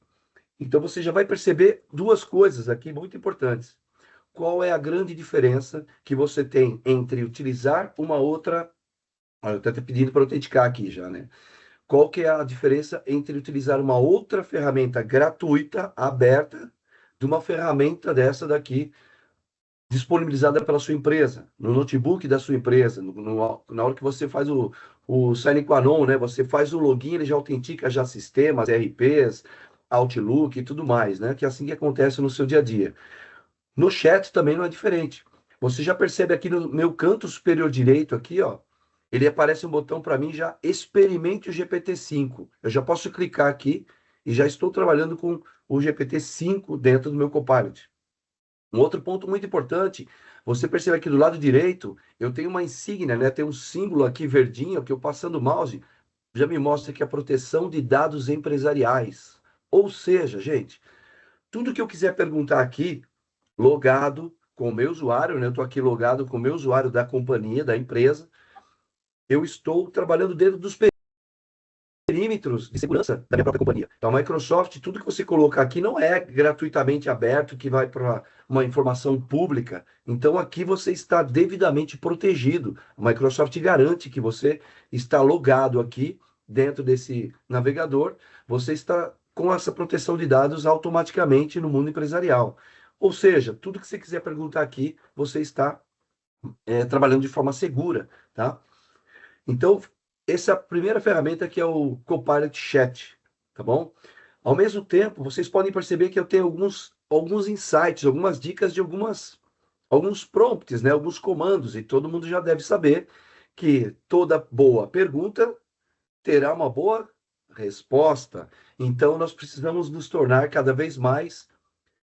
Então, você já vai perceber duas coisas aqui muito importantes. Qual é a grande diferença que você tem entre utilizar uma outra. Olha, eu estou até pedindo para autenticar aqui já, né? Qual que é a diferença entre utilizar uma outra ferramenta gratuita, aberta, de uma ferramenta dessa daqui, disponibilizada pela sua empresa, no notebook da sua empresa, na hora que você faz o sign qua non, né? Você faz o login, ele já autentica já sistemas, ERPs, Outlook e tudo mais, né? Que é assim que acontece no seu dia a dia. No chat também não é diferente. Você já percebe aqui no meu canto superior direito aqui, ó, ele aparece um botão para mim já experimente o GPT-5. Eu já posso clicar aqui e já estou trabalhando com o GPT-5 dentro do meu Copilot. Um outro ponto muito importante, Você percebe aqui do lado direito, eu tenho uma insígnia, né? Tem um símbolo aqui verdinho que eu passando o mouse já me mostra que é a proteção de dados empresariais. Ou seja, gente, tudo que eu quiser perguntar aqui, logado com o meu usuário, né? Eu estou aqui logado com o meu usuário da companhia, da empresa, eu estou trabalhando dentro dos perímetros de segurança da minha própria companhia. Então, a Microsoft, tudo que você colocar aqui não é gratuitamente aberto, que vai para uma informação pública. Então, aqui você está devidamente protegido. A Microsoft garante que você está logado aqui dentro desse navegador, você está com essa proteção de dados automaticamente no mundo empresarial. Ou seja, tudo que você quiser perguntar aqui, você está trabalhando de forma segura, tá? Então, essa é a primeira ferramenta que é o Copilot Chat, tá bom? Ao mesmo tempo, vocês podem perceber que eu tenho alguns insights, algumas dicas de alguns prompts, né? Alguns comandos, e todo mundo já deve saber que toda boa pergunta terá uma boa resposta. Então, nós precisamos nos tornar cada vez mais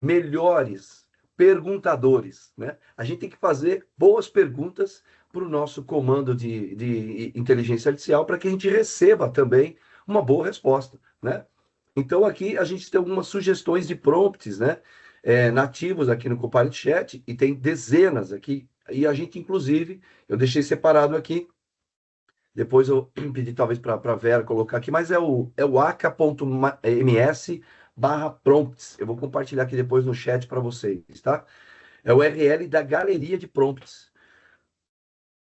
melhores perguntadores, né? A gente tem que fazer boas perguntas para o nosso comando de inteligência artificial para que a gente receba também uma boa resposta, né? Então aqui a gente tem algumas sugestões de prompts, né? Nativos aqui no Copilot Chat e tem dezenas aqui e a gente inclusive eu deixei separado aqui. Depois eu pedi talvez para a Vera colocar aqui, mas é o aka.ms/prompts. Eu vou compartilhar aqui depois no chat para vocês, tá? É o URL da galeria de prompts.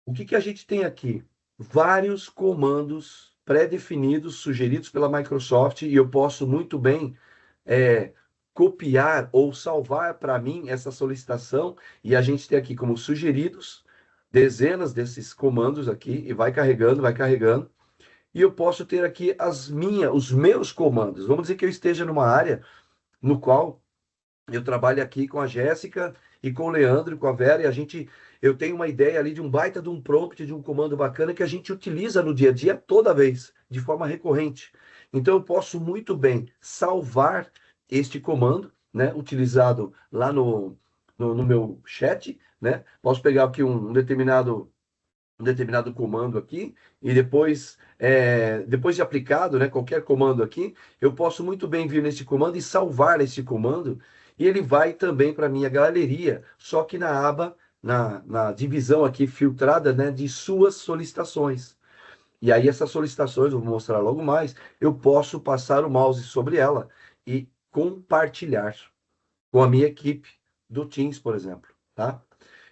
O que a gente tem aqui? Vários comandos pré-definidos, sugeridos pela Microsoft, e eu posso muito bem copiar ou salvar para mim essa solicitação, e a gente tem aqui como sugeridos dezenas desses comandos aqui, e vai carregando, e eu posso ter aqui os meus comandos. Vamos dizer que eu esteja numa área no qual eu trabalho aqui com a Jéssica e com o Leandro, com a Vera, e eu tenho uma ideia ali de um baita de um prompt, de um comando bacana que a gente utiliza no dia a dia toda vez, de forma recorrente. Então eu posso muito bem salvar este comando, né, utilizado lá no meu chat, né? Posso pegar aqui um determinado comando aqui e depois de aplicado, né, qualquer comando aqui, eu posso muito bem vir nesse comando e salvar esse comando e ele vai também para minha galeria, só que na aba, na divisão aqui filtrada, né, de suas solicitações. E aí essas solicitações, eu vou mostrar logo mais, eu posso passar o mouse sobre ela e compartilhar com a minha equipe do Teams, por exemplo, tá?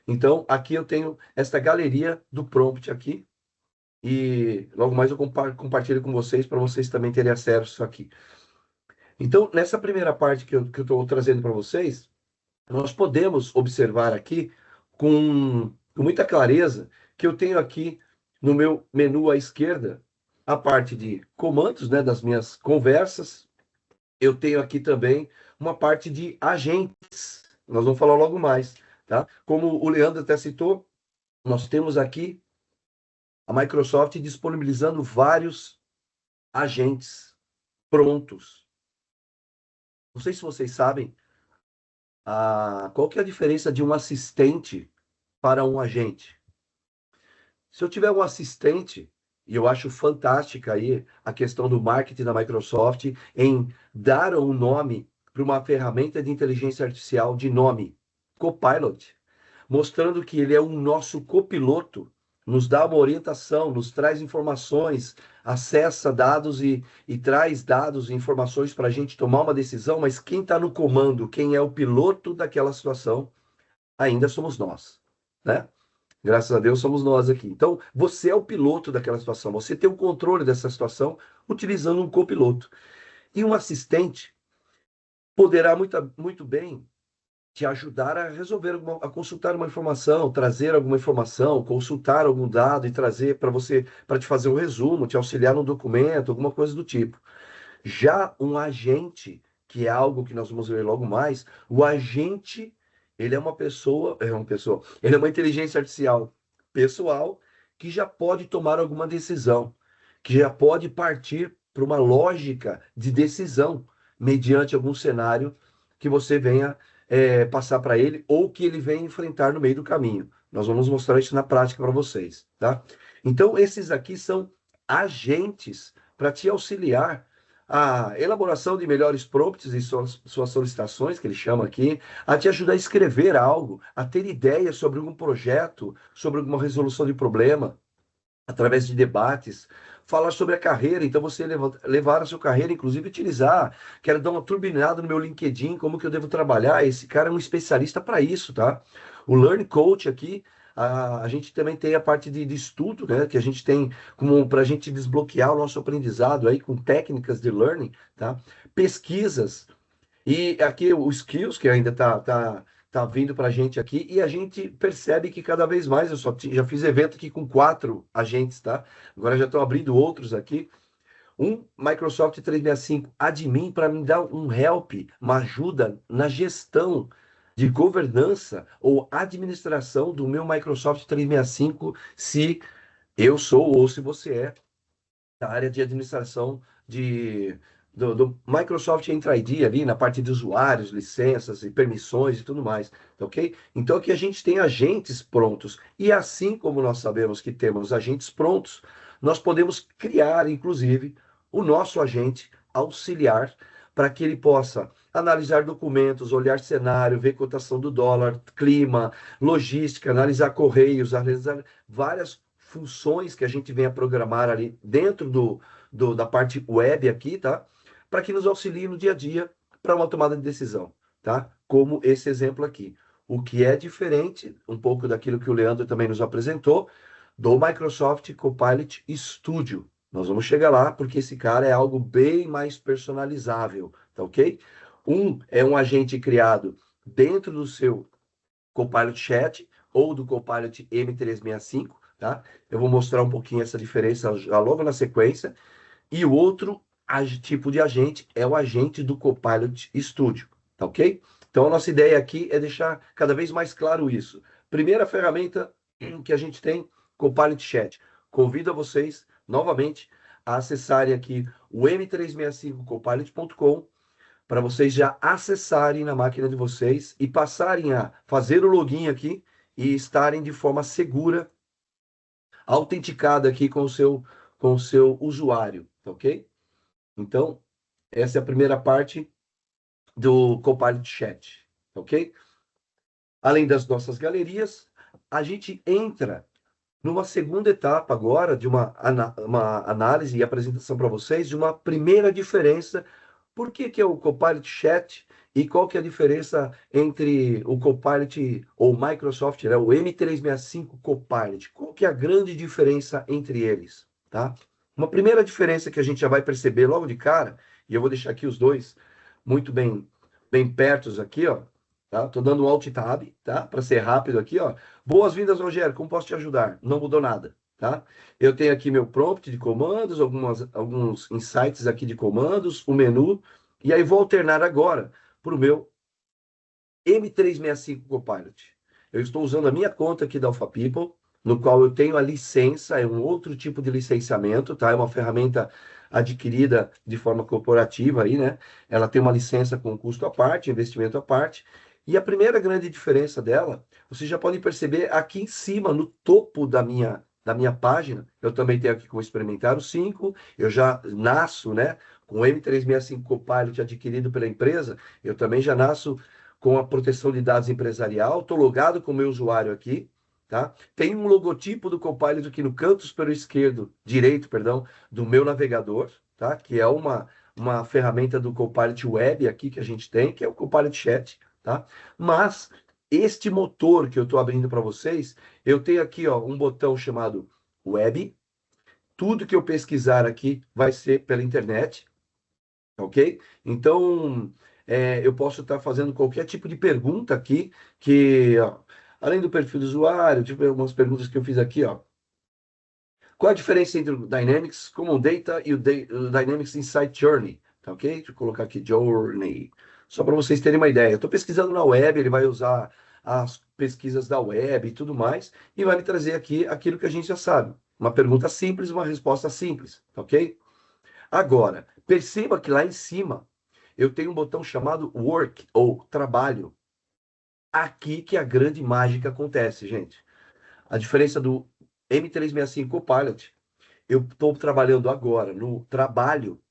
Então, aqui eu tenho esta galeria do prompt aqui, e logo mais eu compartilho com vocês, para vocês também terem acesso aqui. Então, nessa primeira parte que eu estou trazendo para vocês, nós podemos observar aqui com muita clareza que eu tenho aqui no meu menu à esquerda a parte de comandos, né, das minhas conversas. Eu tenho aqui também uma parte de agentes. Nós vamos falar logo mais, tá? Como o Leandro até citou, nós temos aqui a Microsoft disponibilizando vários agentes prontos. Não sei se vocês sabem qual que é a diferença de um assistente para um agente. Se eu tiver um assistente, e eu acho fantástica aí a questão do marketing da Microsoft em dar um nome para uma ferramenta de inteligência artificial de nome Copilot, mostrando que ele é um nosso copiloto, nos dá uma orientação, nos traz informações, acessa dados e traz dados e informações para a gente tomar uma decisão, mas quem está no comando, quem é o piloto daquela situação, ainda somos nós, né? Graças a Deus somos nós aqui. Então, você é o piloto daquela situação, você tem o controle dessa situação utilizando um copiloto. E um assistente poderá muito bem te ajudar a resolver, a consultar uma informação, trazer alguma informação, consultar algum dado e trazer para você, para te fazer um resumo, te auxiliar no documento, alguma coisa do tipo. Já um agente, que é algo que nós vamos ver logo mais, o agente, ele é uma pessoa, ele é uma inteligência artificial pessoal que já pode tomar alguma decisão, que já pode partir para uma lógica de decisão mediante algum cenário que você venha passar para ele ou que ele vem enfrentar no meio do caminho. Nós vamos mostrar isso na prática para vocês, tá? Então, esses aqui são agentes para te auxiliar a elaboração de melhores prompts e suas solicitações, que ele chama aqui, a te ajudar a escrever algo, a ter ideias sobre algum projeto, sobre alguma resolução de problema, através de debates, falar sobre a carreira, então você levar a sua carreira, inclusive utilizar, quero dar uma turbinada no meu LinkedIn, como que eu devo trabalhar, esse cara é um especialista para isso, tá? O Learn Coach aqui, a gente também tem a parte de estudo, né, que a gente tem como para a gente desbloquear o nosso aprendizado aí com técnicas de learning, tá? Pesquisas, e aqui o Skills, que ainda tá vindo para a gente aqui, e a gente percebe que cada vez mais, eu já fiz evento aqui com 4 agentes, tá? Agora já estou abrindo outros aqui. Um Microsoft 365 Admin para me dar um help, uma ajuda na gestão de governança ou administração do meu Microsoft 365, se eu sou ou se você é da área de administração do Microsoft Entra ID ali na parte de usuários, licenças e permissões e tudo mais, tá ok? Então aqui a gente tem agentes prontos e assim como nós sabemos que temos agentes prontos, nós podemos criar, inclusive, o nosso agente auxiliar para que ele possa analisar documentos, olhar cenário, ver cotação do dólar, clima, logística, analisar correios, analisar várias funções que a gente vem a programar ali dentro da parte web aqui, tá? Para que nos auxilie no dia a dia para uma tomada de decisão, tá? Como esse exemplo aqui. O que é diferente, um pouco daquilo que o Leandro também nos apresentou, do Microsoft Copilot Studio. Nós vamos chegar lá, porque esse cara é algo bem mais personalizável, tá ok? É um agente criado dentro do seu Copilot Chat ou do Copilot M365, tá? Eu vou mostrar um pouquinho essa diferença já logo na sequência. E o outro tipo de agente é o agente do Copilot Studio, tá ok? Então a nossa ideia aqui é deixar cada vez mais claro isso. Primeira ferramenta que a gente tem, Copilot Chat. Convido vocês novamente a acessarem aqui o m365copilot.com para vocês já acessarem na máquina de vocês e passarem a fazer o login aqui e estarem de forma segura, autenticada aqui com o seu usuário, tá ok? Então, essa é a primeira parte do Copilot Chat, tá ok? Além das nossas galerias, a gente entra numa segunda etapa agora de uma análise e apresentação para vocês de uma primeira diferença. Por que é o Copilot Chat e qual que é a diferença entre o Copilot ou Microsoft, né, o M365 Copilot? Qual que é a grande diferença entre eles, tá? Uma primeira diferença que a gente já vai perceber logo de cara, e eu vou deixar aqui os dois muito bem pertos aqui, ó, tá? Tô dando um Alt Tab, tá? Para ser rápido aqui, ó. Boas-vindas, Rogério. Como posso te ajudar? Não mudou nada, tá? Eu tenho aqui meu prompt de comandos, alguns insights aqui de comandos, o menu, e aí vou alternar agora para o meu M365 Copilot. Eu estou usando a minha conta aqui da Alpha People, no qual eu tenho a licença, é um outro tipo de licenciamento, tá? É uma ferramenta adquirida de forma corporativa aí, né? Ela tem uma licença com custo à parte, investimento à parte. E a primeira grande diferença dela, vocês já podem perceber aqui em cima, no topo da minha página, eu também tenho aqui como experimentar o 5, eu já nasço, né, com o M365 Copilot adquirido pela empresa, eu também já nasço com a proteção de dados empresarial, estou logado com o meu usuário aqui, tá? Tem um logotipo do Copilot aqui no canto superior direito, do meu navegador, tá? Que é uma ferramenta do Copilot Web aqui que a gente tem, que é o Copilot Chat, tá? Mas este motor que eu estou abrindo para vocês, eu tenho aqui, ó, um botão chamado Web. Tudo que eu pesquisar aqui vai ser pela internet, ok? Então, eu posso estar fazendo qualquer tipo de pergunta aqui, que, ó, além do perfil do usuário, tipo algumas perguntas que eu fiz aqui, ó. Qual a diferença entre o Dynamics Common Data e o Dynamics Insight Journey? Tá ok? Deixa eu colocar aqui Journey. Só para vocês terem uma ideia. Eu estou pesquisando na web, ele vai usar as pesquisas da web e tudo mais, e vai me trazer aqui aquilo que a gente já sabe. Uma pergunta simples, uma resposta simples, tá ok? Agora, perceba que lá em cima eu tenho um botão chamado Work, ou Trabalho. aqui que a grande mágica acontece, gente. A diferença do M365 Copilot, eu estou trabalhando agora no trabalho.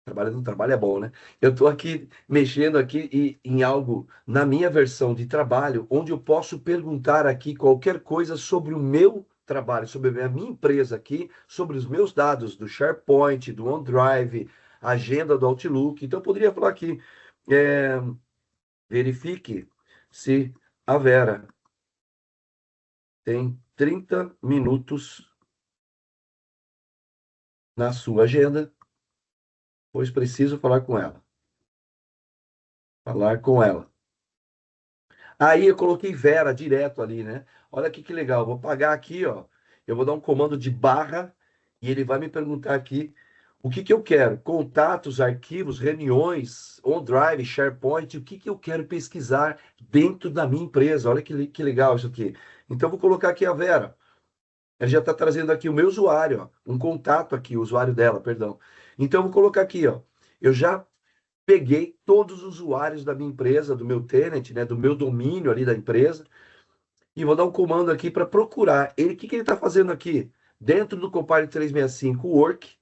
Trabalhando no trabalho é bom, né? Eu estou aqui mexendo aqui em algo na minha versão de trabalho, onde eu posso perguntar aqui qualquer coisa sobre o meu trabalho, sobre a minha empresa aqui, sobre os meus dados do SharePoint, do OneDrive, agenda do Outlook. Então, eu poderia falar aqui, é, verifique se a Vera tem 30 minutos na sua agenda, pois preciso falar com ela. Falar com ela. Aí eu coloquei Vera direto ali, né? Olha aqui que legal. Vou pagar aqui, ó. Eu vou dar um comando de barra e ele vai me perguntar aqui o que que eu quero. Contatos, arquivos, reuniões, OneDrive, SharePoint. O que que eu quero pesquisar dentro da minha empresa. Olha que legal isso aqui. Então, eu vou colocar aqui a Vera. Ela já está trazendo aqui o meu usuário, ó. Um contato aqui, o usuário dela, perdão. Então, eu vou colocar aqui, ó. Eu já peguei todos os usuários da minha empresa, do meu tenant, né, do meu domínio ali da empresa, e vou dar um comando aqui para procurar. Ele, o que ele está fazendo aqui? Dentro do Copilot 365 Work,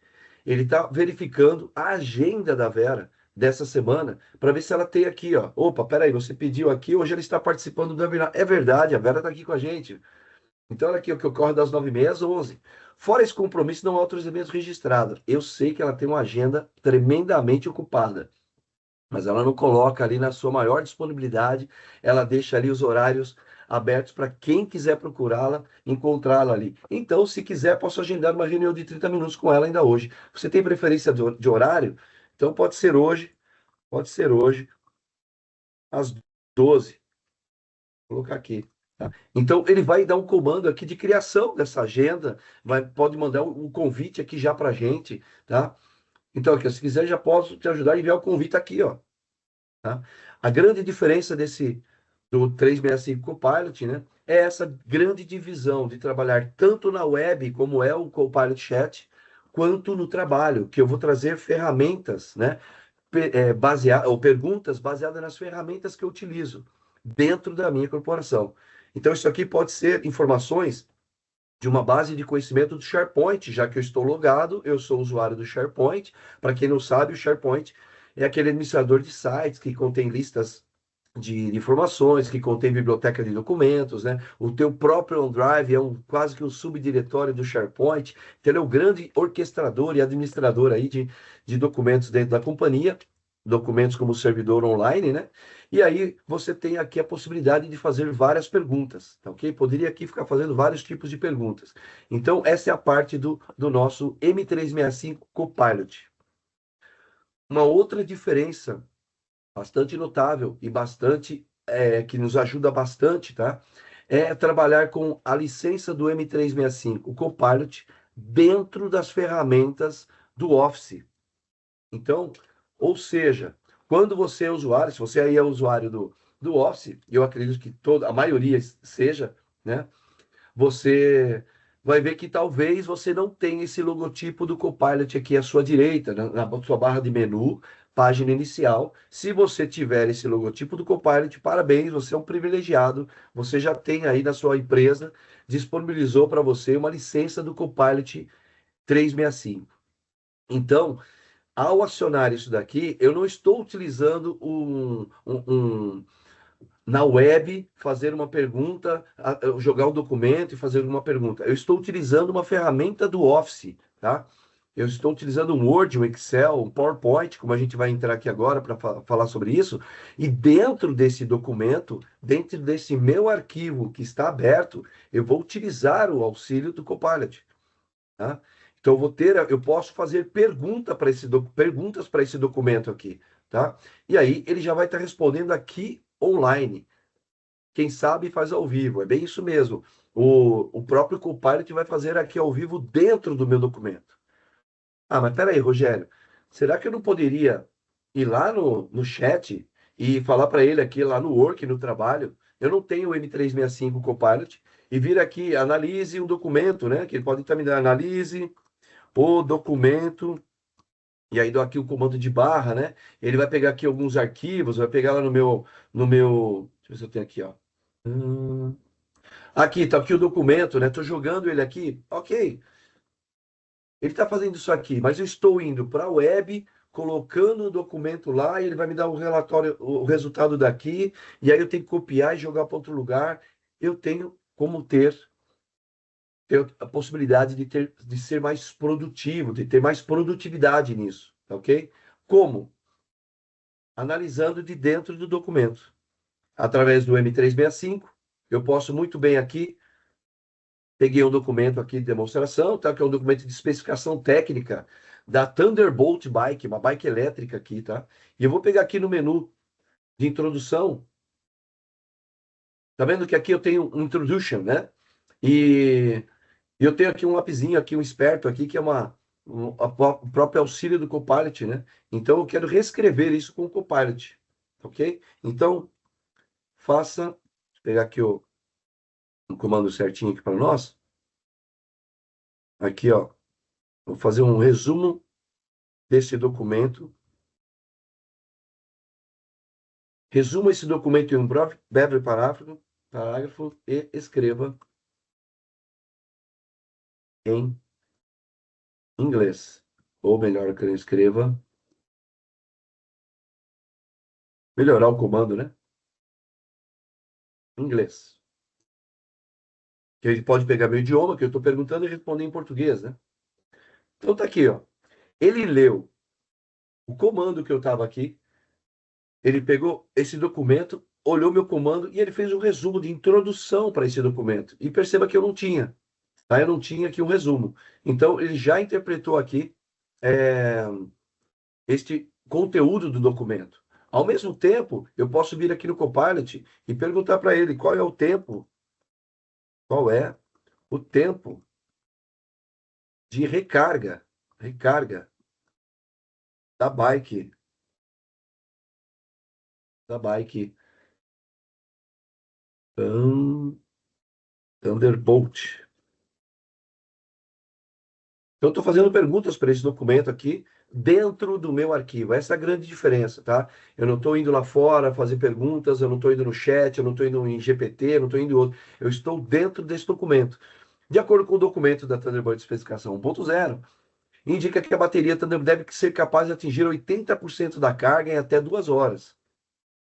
ele está verificando a agenda da Vera dessa semana, para ver se ela tem aqui, ó. Opa, peraí, você pediu aqui, hoje ela está participando do webinar. É verdade, a Vera está aqui com a gente. Então, olha aqui o que ocorre das 9h30 às 11h. Fora esse compromisso, não há outros eventos registrados. Eu sei que ela tem uma agenda tremendamente ocupada, mas ela não coloca ali na sua maior disponibilidade, ela deixa ali os horários abertos para quem quiser procurá-la, encontrá-la ali. Então, se quiser, posso agendar uma reunião de 30 minutos com ela ainda hoje. Você tem preferência de horário? Então, pode ser hoje, às 12h. Vou colocar aqui. Tá? Então, ele vai dar um comando aqui de criação dessa agenda, pode mandar um convite aqui já para a gente, tá? Então, aqui, se quiser, já posso te ajudar a enviar o convite aqui, ó. Tá? A grande diferença do 365 Copilot, né, é essa grande divisão de trabalhar tanto na web, como é o Copilot Chat, quanto no trabalho, que eu vou trazer ferramentas, né, ou perguntas baseadas nas ferramentas que eu utilizo dentro da minha corporação. Então, isso aqui pode ser informações de uma base de conhecimento do SharePoint, já que eu estou logado, eu sou usuário do SharePoint. Para quem não sabe, o SharePoint é aquele administrador de sites que contém listas de informações, que contém biblioteca de documentos, né? O teu próprio OneDrive é quase que um subdiretório do SharePoint. Então, ele é o grande orquestrador e administrador aí de documentos dentro da companhia, documentos como servidor online, né? E aí você tem aqui a possibilidade de fazer várias perguntas, tá ok? Poderia aqui ficar fazendo vários tipos de perguntas. Então, essa é a parte do nosso M365 Copilot. Uma outra diferença bastante notável e bastante que nos ajuda bastante, tá? É trabalhar com a licença do M365, o Copilot, dentro das ferramentas do Office. Então, ou seja, quando você é usuário, se você aí é usuário do Office, e eu acredito que a maioria seja, né? Você vai ver que talvez você não tenha esse logotipo do Copilot aqui à sua direita, na sua barra de menu, página inicial. Se você tiver esse logotipo do Copilot, parabéns, você é um privilegiado. Você já tem aí na sua empresa, disponibilizou para você uma licença do Copilot 365. Então, ao acionar isso daqui, eu não estou utilizando na web, fazer uma pergunta, jogar um documento e fazer uma pergunta. Eu estou utilizando uma ferramenta do Office, tá? Eu estou utilizando um Word, um Excel, um PowerPoint, como a gente vai entrar aqui agora para falar sobre isso. E dentro desse documento, dentro desse meu arquivo que está aberto, eu vou utilizar o auxílio do Copilot, tá? Então, eu posso fazer perguntas para esse documento aqui, tá? E aí, ele já vai estar respondendo aqui online. Quem sabe faz ao vivo, é bem isso mesmo. O próprio Copilot vai fazer aqui ao vivo dentro do meu documento. Ah, mas peraí, Rogério, será que eu não poderia ir lá no chat e falar para ele aqui lá no Work, no trabalho? Eu não tenho o M365 Copilot e vir aqui, analise um documento, né? Que ele pode estar me dando, analise o documento, e aí dou aqui o comando de barra, né? Ele vai pegar aqui alguns arquivos, vai pegar lá no meu, deixa eu ver se eu tenho aqui, ó. Hum. Aqui, tá aqui o documento, né? Tô jogando ele aqui. Ok. Ele está fazendo isso aqui, mas eu estou indo para a web, colocando o documento lá, e ele vai me dar o relatório, o resultado daqui, e aí eu tenho que copiar e jogar para outro lugar. Eu tenho como ter a possibilidade de ser mais produtivo, de ter mais produtividade nisso, tá ok? Como? Analisando de dentro do documento. Através do M365, eu posso muito bem aqui, peguei um documento aqui de demonstração, tá? Que é um documento de especificação técnica da Thunderbolt Bike, uma bike elétrica aqui, tá? E eu vou pegar aqui no menu de introdução. Tá vendo que aqui eu tenho um introduction, né? E eu tenho aqui um lapisinho aqui, um esperto aqui, que é o próprio auxílio do Copilot, né? Então eu quero reescrever isso com o Copilot, ok? Então faça, vou pegar aqui o comando certinho aqui para nós. Aqui, ó, vou fazer um resumo desse documento. Resuma esse documento em um breve parágrafo e escreva em inglês. Ou melhor, que eu escreva, melhorar o comando, né? Em inglês. Que ele pode pegar meu idioma, que eu estou perguntando, e responder em português, né? Então tá aqui, ó. Ele leu o comando que eu estava aqui, ele pegou esse documento, olhou meu comando e ele fez um resumo de introdução para esse documento. E perceba que eu não tinha, tá? Eu não tinha aqui um resumo. Então ele já interpretou aqui é, este conteúdo do documento. Ao mesmo tempo, eu posso vir aqui no Copilot e perguntar para ele qual é o tempo de recarga da bike, da bike Thunderbolt. Então, estou fazendo perguntas para esse documento aqui dentro do meu arquivo. Essa é a grande diferença, tá? Eu não estou indo lá fora fazer perguntas, eu não estou indo no chat, eu não estou indo em GPT, eu não estou indo em outro. Eu estou dentro desse documento. De acordo com o documento da Thunderbolt especificação 1.0, indica que a bateria Thunderbolt deve ser capaz de atingir 80% da carga em até 2 horas.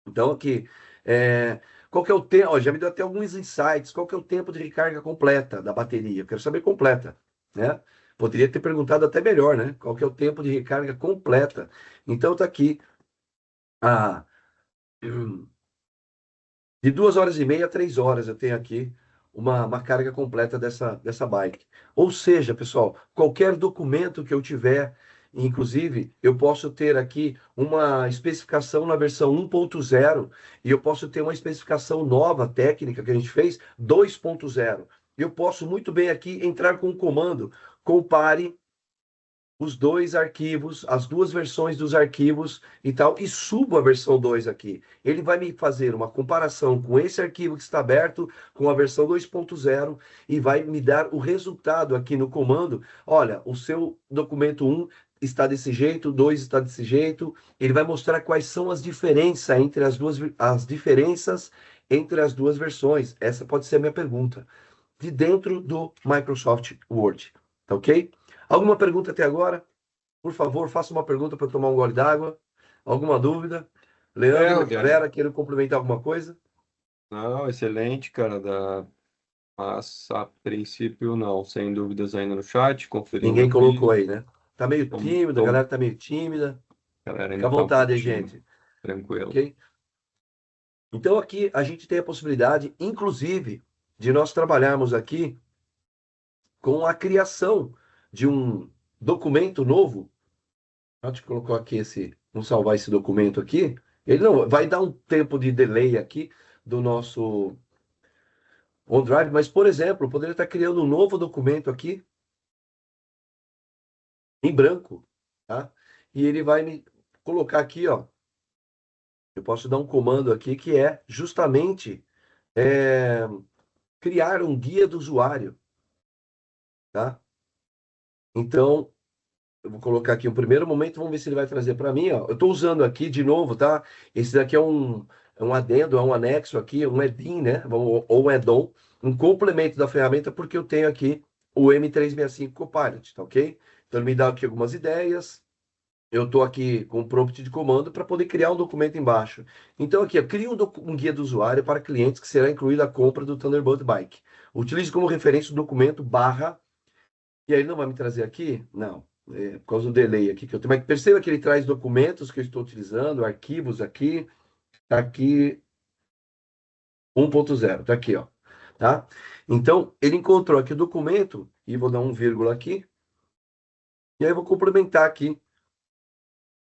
Então, aqui, qual que é o tempo? Já me deu até alguns insights. Qual que é o tempo de recarga completa da bateria? Eu quero saber completa, né? Poderia ter perguntado até melhor, né? Qual que é o tempo de recarga completa? Então, está aqui. Ah, de 2 horas e meia a 3 horas eu tenho aqui uma carga completa dessa bike. Ou seja, pessoal, qualquer documento que eu tiver, inclusive, eu posso ter aqui uma especificação na versão 1.0 e eu posso ter uma especificação nova, técnica que a gente fez, 2.0. Eu posso muito bem aqui entrar com o comando compare os dois arquivos, as duas versões dos arquivos e tal, e subo a versão 2 aqui. Ele vai me fazer uma comparação com esse arquivo que está aberto, com a versão 2.0, e vai me dar o resultado aqui no comando. Olha, o seu documento 1 está desse jeito, o 2 está desse jeito. Ele vai mostrar quais são as diferenças entre as duas versões. Essa pode ser a minha pergunta. De dentro do Microsoft Word, tá ok? Alguma pergunta até agora? Por favor, faça uma pergunta para eu tomar um gole d'água. Alguma dúvida? Leandro, Rogério. Vera, queiram complementar alguma coisa? Não, excelente, cara. Mas a princípio não, sem dúvidas ainda no chat, conferindo Ninguém colocou aqui. aí, né? Tá meio Tom, tímido, a tom, galera tá meio tímida. a galera Fica ainda à está um vontade aí, pouquinho gente. tranquilo. Ok? Então aqui a gente tem a possibilidade, inclusive, de nós trabalharmos aqui com a criação de um documento novo. Deixa eu colocar aqui vamos salvar esse documento aqui. Ele não vai dar um tempo de delay aqui do nosso OneDrive, mas, por exemplo, eu poderia estar criando um novo documento aqui em branco, tá? E ele vai me colocar aqui, ó. Eu posso dar um comando aqui que é justamente é, criar um guia do usuário, tá? Então, eu vou colocar aqui um primeiro momento, vamos ver se ele vai trazer para mim, ó. Eu estou usando aqui de novo, tá? Esse daqui é é um adendo, é um anexo aqui, um add-in, né? Ou um add-on, um complemento da ferramenta, porque eu tenho aqui o M365 Copilot, tá ok? Então ele me dá aqui algumas ideias, eu estou aqui com o prompt de comando para poder criar um documento embaixo. Então aqui, eu crio um guia do usuário para clientes que será incluída a compra do Thunderbolt Bike. Utilize como referência o documento barra, e aí ele não vai me trazer aqui? Não, por causa do delay aqui que eu tenho. Mas perceba que ele traz documentos que eu estou utilizando, arquivos aqui, tá aqui 1.0, tá aqui, ó. Tá? Então, ele encontrou aqui o documento, e vou dar um vírgula aqui, e aí eu vou complementar aqui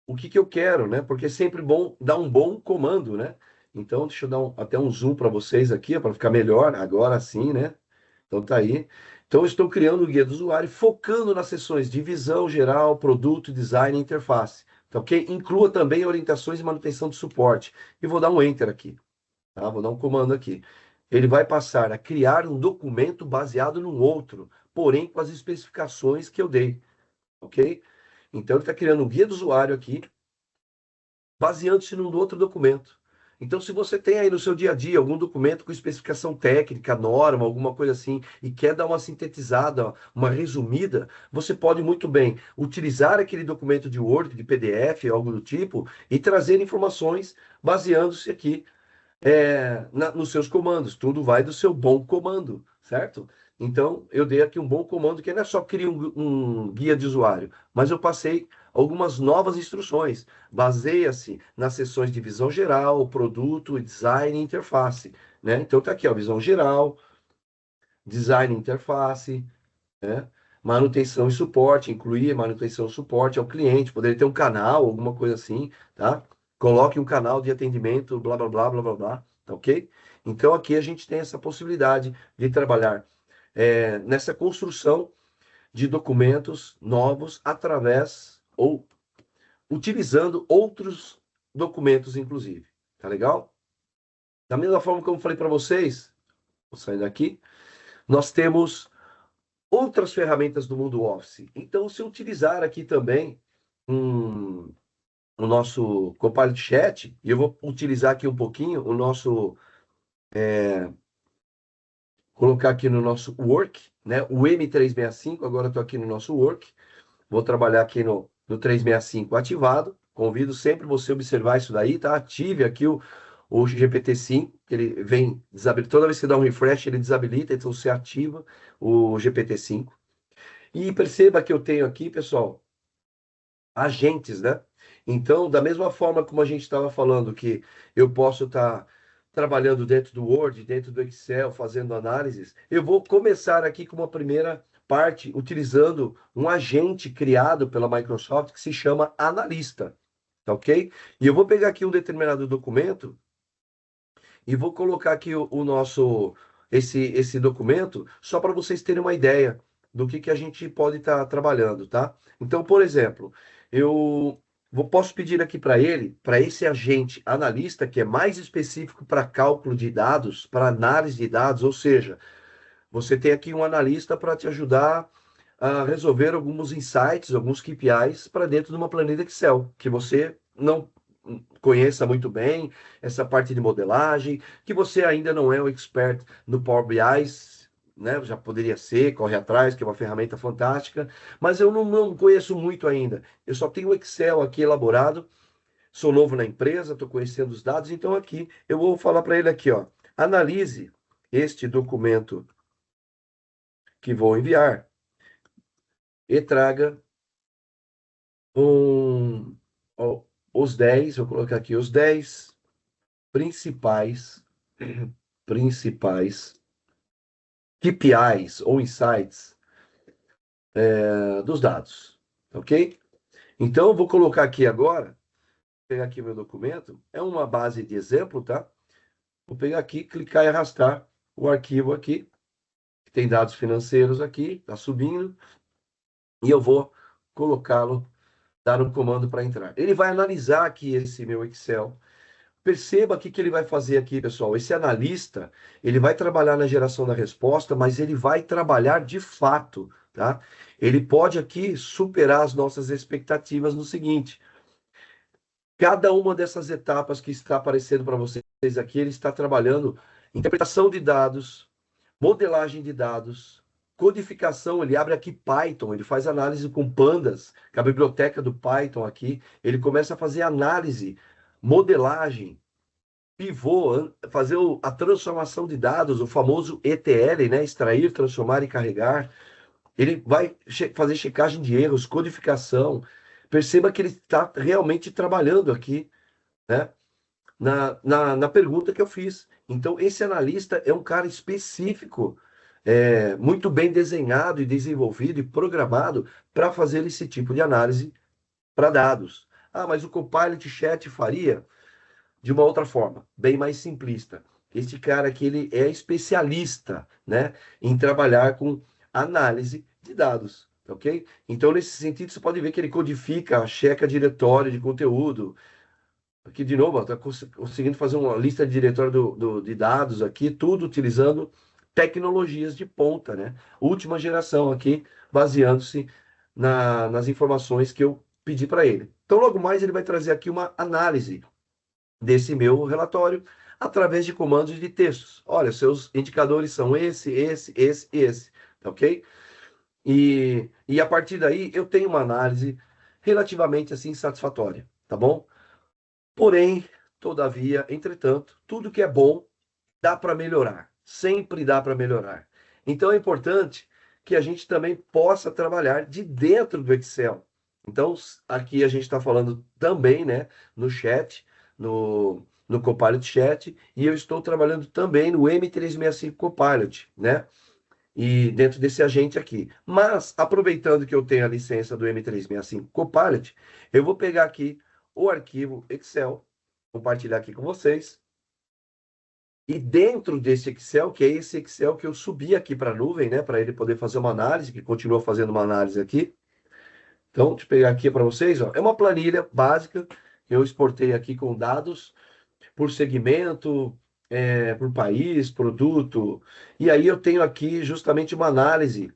o que que eu quero, né? Porque é sempre bom dar um bom comando, né? Então, deixa eu dar até um zoom para vocês aqui, para ficar melhor, agora sim, né? Então tá aí. Então, eu estou criando o guia do usuário, focando nas seções de visão geral, produto, design e interface. Tá ok? Inclua também orientações e manutenção de suporte. E vou dar um enter aqui. Tá? Vou dar um comando aqui. Ele vai passar a criar um documento baseado num outro, porém com as especificações que eu dei. Ok? Então, ele está criando um guia do usuário aqui, baseando-se num outro documento. Então, se você tem aí no seu dia a dia algum documento com especificação técnica, norma, alguma coisa assim, e quer dar uma sintetizada, uma resumida, você pode muito bem utilizar aquele documento de Word, de PDF, algo do tipo, e trazer informações baseando-se aqui nos seus comandos. Tudo vai do seu bom comando, certo? Então, eu dei aqui um bom comando que não é só criar um guia de usuário, mas eu passei algumas novas instruções. Baseia-se nas seções de visão geral, produto, design e interface. Né? Então, está aqui, ó, visão geral, design e interface, né? Manutenção e suporte, incluir manutenção e suporte ao cliente, poderia ter um canal, alguma coisa assim, tá? Coloque um canal de atendimento, blá, blá, blá, blá, blá, blá, tá ok? Então, aqui a gente tem essa possibilidade de trabalhar nessa construção de documentos novos através ou utilizando outros documentos, inclusive. Tá legal? Da mesma forma como eu falei para vocês, vou sair daqui, nós temos outras ferramentas do mundo Office. Então, se eu utilizar aqui também o nosso Copilot Chat, e eu vou utilizar aqui um pouquinho o nosso, colocar aqui no nosso Work, né? O M365, agora eu estou aqui no nosso Work, vou trabalhar aqui no 365 ativado, convido sempre você a observar isso daí, tá? Ative aqui o GPT-5, ele vem desabilitar, toda vez que você dá um refresh, ele desabilita, então você ativa o GPT-5. E perceba que eu tenho aqui, pessoal, agentes, né? Então, da mesma forma como a gente estava falando que eu posso estar trabalhando dentro do Word, dentro do Excel, fazendo análises, eu vou começar aqui com uma primeira parte utilizando um agente criado pela Microsoft que se chama Analista, tá ok? E eu vou pegar aqui um determinado documento e vou colocar aqui o nosso esse documento só para vocês terem uma ideia do que a gente pode estar trabalhando, tá? Então, por exemplo, posso pedir aqui para ele, para esse agente analista, que é mais específico para cálculo de dados, para análise de dados, ou seja, você tem aqui um analista para te ajudar a resolver alguns insights, alguns KPIs para dentro de uma planilha Excel, que você não conheça muito bem, essa parte de modelagem, que você ainda não é um expert no Power BI, né? Já poderia ser, corre atrás, que é uma ferramenta fantástica, mas eu não conheço muito ainda. Eu só tenho o Excel aqui elaborado, sou novo na empresa, estou conhecendo os dados, então aqui eu vou falar para ele aqui, ó, analise este documento que vou enviar e traga os 10, vou colocar aqui os 10 principais KPIs ou insights dos dados, ok? Então, eu vou colocar aqui agora, vou pegar aqui meu documento, é uma base de exemplo, tá? Vou pegar aqui, clicar e arrastar o arquivo aqui, que tem dados financeiros aqui, tá subindo, e eu vou colocá-lo, dar um comando para entrar. Ele vai analisar aqui esse meu Excel. Perceba o que ele vai fazer aqui, pessoal. Esse analista, ele vai trabalhar na geração da resposta, mas ele vai trabalhar de fato, tá? Ele pode aqui superar as nossas expectativas no seguinte. Cada uma dessas etapas que está aparecendo para vocês aqui, ele está trabalhando interpretação de dados, modelagem de dados, codificação. Ele abre aqui Python, ele faz análise com pandas, com a biblioteca do Python aqui. Ele começa a fazer análise, modelagem, pivô, fazer a transformação de dados, o famoso ETL, né? Extrair, transformar e carregar. Ele vai fazer checagem de erros, codificação. Perceba que ele está realmente trabalhando aqui, né? Na pergunta que eu fiz. Então, esse analista é um cara específico, muito bem desenhado e desenvolvido e programado para fazer esse tipo de análise para dados. Ah, mas o Copilot Chat faria de uma outra forma, bem mais simplista. Este cara aqui, ele é especialista, né, em trabalhar com análise de dados, ok? Então, nesse sentido, você pode ver que ele codifica, checa diretório de conteúdo. Aqui, de novo, está conseguindo fazer uma lista de diretório de dados aqui, tudo utilizando tecnologias de ponta, né? Última geração aqui, baseando-se nas informações que eu pedi para ele. Então, logo mais, ele vai trazer aqui uma análise desse meu relatório através de comandos de textos. Olha, seus indicadores são esse, tá ok? E a partir daí eu tenho uma análise relativamente assim satisfatória, tá bom? Porém, todavia, entretanto, tudo que é bom dá para melhorar, sempre dá para melhorar. Então é importante que a gente também possa trabalhar de dentro do Excel. Então, aqui a gente está falando também, né, no chat, no Copilot Chat, e eu estou trabalhando também no M365 Copilot, né? E dentro desse agente aqui. Mas, aproveitando que eu tenho a licença do M365 Copilot, eu vou pegar aqui o arquivo Excel, compartilhar aqui com vocês. E dentro desse Excel, que é esse Excel que eu subi aqui para a nuvem, né, para ele poder fazer uma análise, que continua fazendo uma análise aqui. Então, deixa eu pegar aqui para vocês, ó. É uma planilha básica que eu exportei aqui com dados por segmento, por país, produto. E aí eu tenho aqui justamente uma análise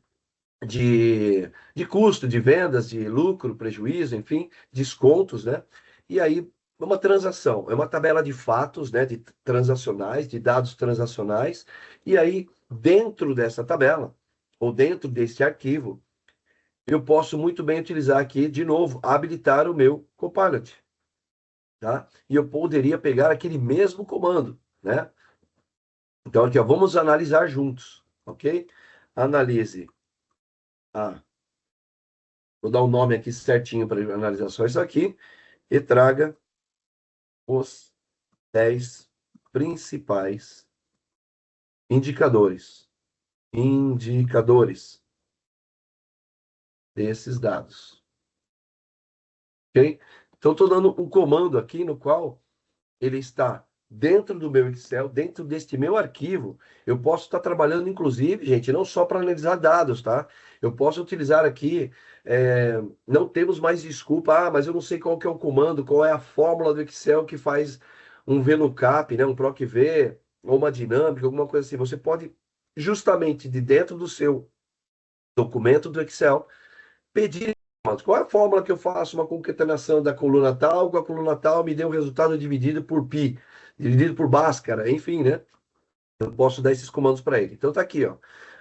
de custo, de vendas, de lucro, prejuízo, enfim, descontos, né? E aí uma transação, é uma tabela de fatos, né, de transacionais, de dados transacionais, e aí dentro dessa tabela, ou dentro desse arquivo, eu posso muito bem utilizar aqui, de novo, habilitar o meu Copilot, tá? E eu poderia pegar aquele mesmo comando, né? Então aqui, ó, vamos analisar juntos, ok? Analise a Vou dar um nome aqui certinho para analisar só isso aqui. E traga os 10 principais indicadores. Indicadores desses dados. Ok? Então, estou dando um comando aqui no qual ele está dentro do meu Excel, dentro deste meu arquivo. Eu posso estar trabalhando, inclusive, gente, não só para analisar dados, tá? Eu posso utilizar aqui, não temos mais desculpa, mas eu não sei qual que é o comando, qual é a fórmula do Excel que faz um VLOOKUP, né? Um PROC-V, ou uma dinâmica, alguma coisa assim. Você pode, justamente de dentro do seu documento do Excel, pedir qual é a fórmula que eu faço uma concatenação da coluna tal com a coluna tal, me dê um resultado dividido por π, dividido por Bhaskara, enfim, né? Eu posso dar esses comandos para ele. Então tá aqui, ó.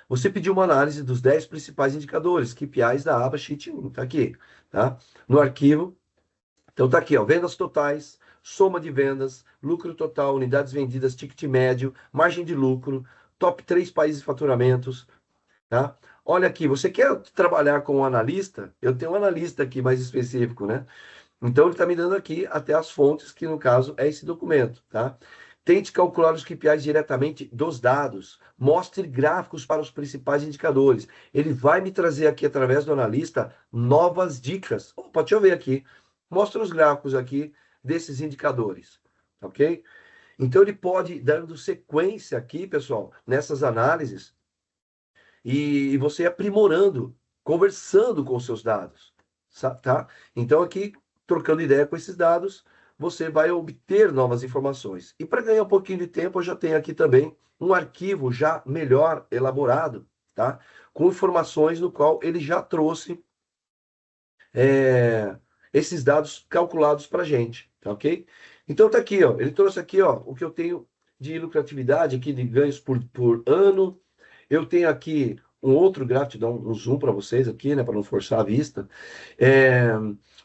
Você pediu uma análise dos 10 principais indicadores, KPIs da aba Sheet 1, tá aqui, tá? No arquivo. Então tá aqui, ó, vendas totais, soma de vendas, lucro total, unidades vendidas, ticket médio, margem de lucro, top 3 países de faturamentos, tá? Olha aqui, você quer trabalhar com um analista? Eu tenho um analista aqui mais específico, né? Então, ele está me dando aqui até as fontes, que no caso é esse documento, tá? Tente calcular os KPIs diretamente dos dados. Mostre gráficos para os principais indicadores. Ele vai me trazer aqui, através do analista, novas dicas. Opa, deixa eu ver aqui. Mostra os gráficos aqui desses indicadores, ok? Então, ele pode, dando sequência aqui, pessoal, nessas análises, e você aprimorando, conversando com os seus dados, tá? Então aqui, trocando ideia com esses dados, você vai obter novas informações. E para ganhar um pouquinho de tempo, eu já tenho aqui também um arquivo já melhor elaborado, tá? Com informações no qual ele já trouxe esses dados calculados para a gente, tá ok? Então tá aqui, ó, ele trouxe aqui, ó, o que eu tenho de lucratividade aqui, de ganhos por ano. Eu tenho aqui um outro gráfico, dar um zoom para vocês aqui, né, para não forçar a vista. É,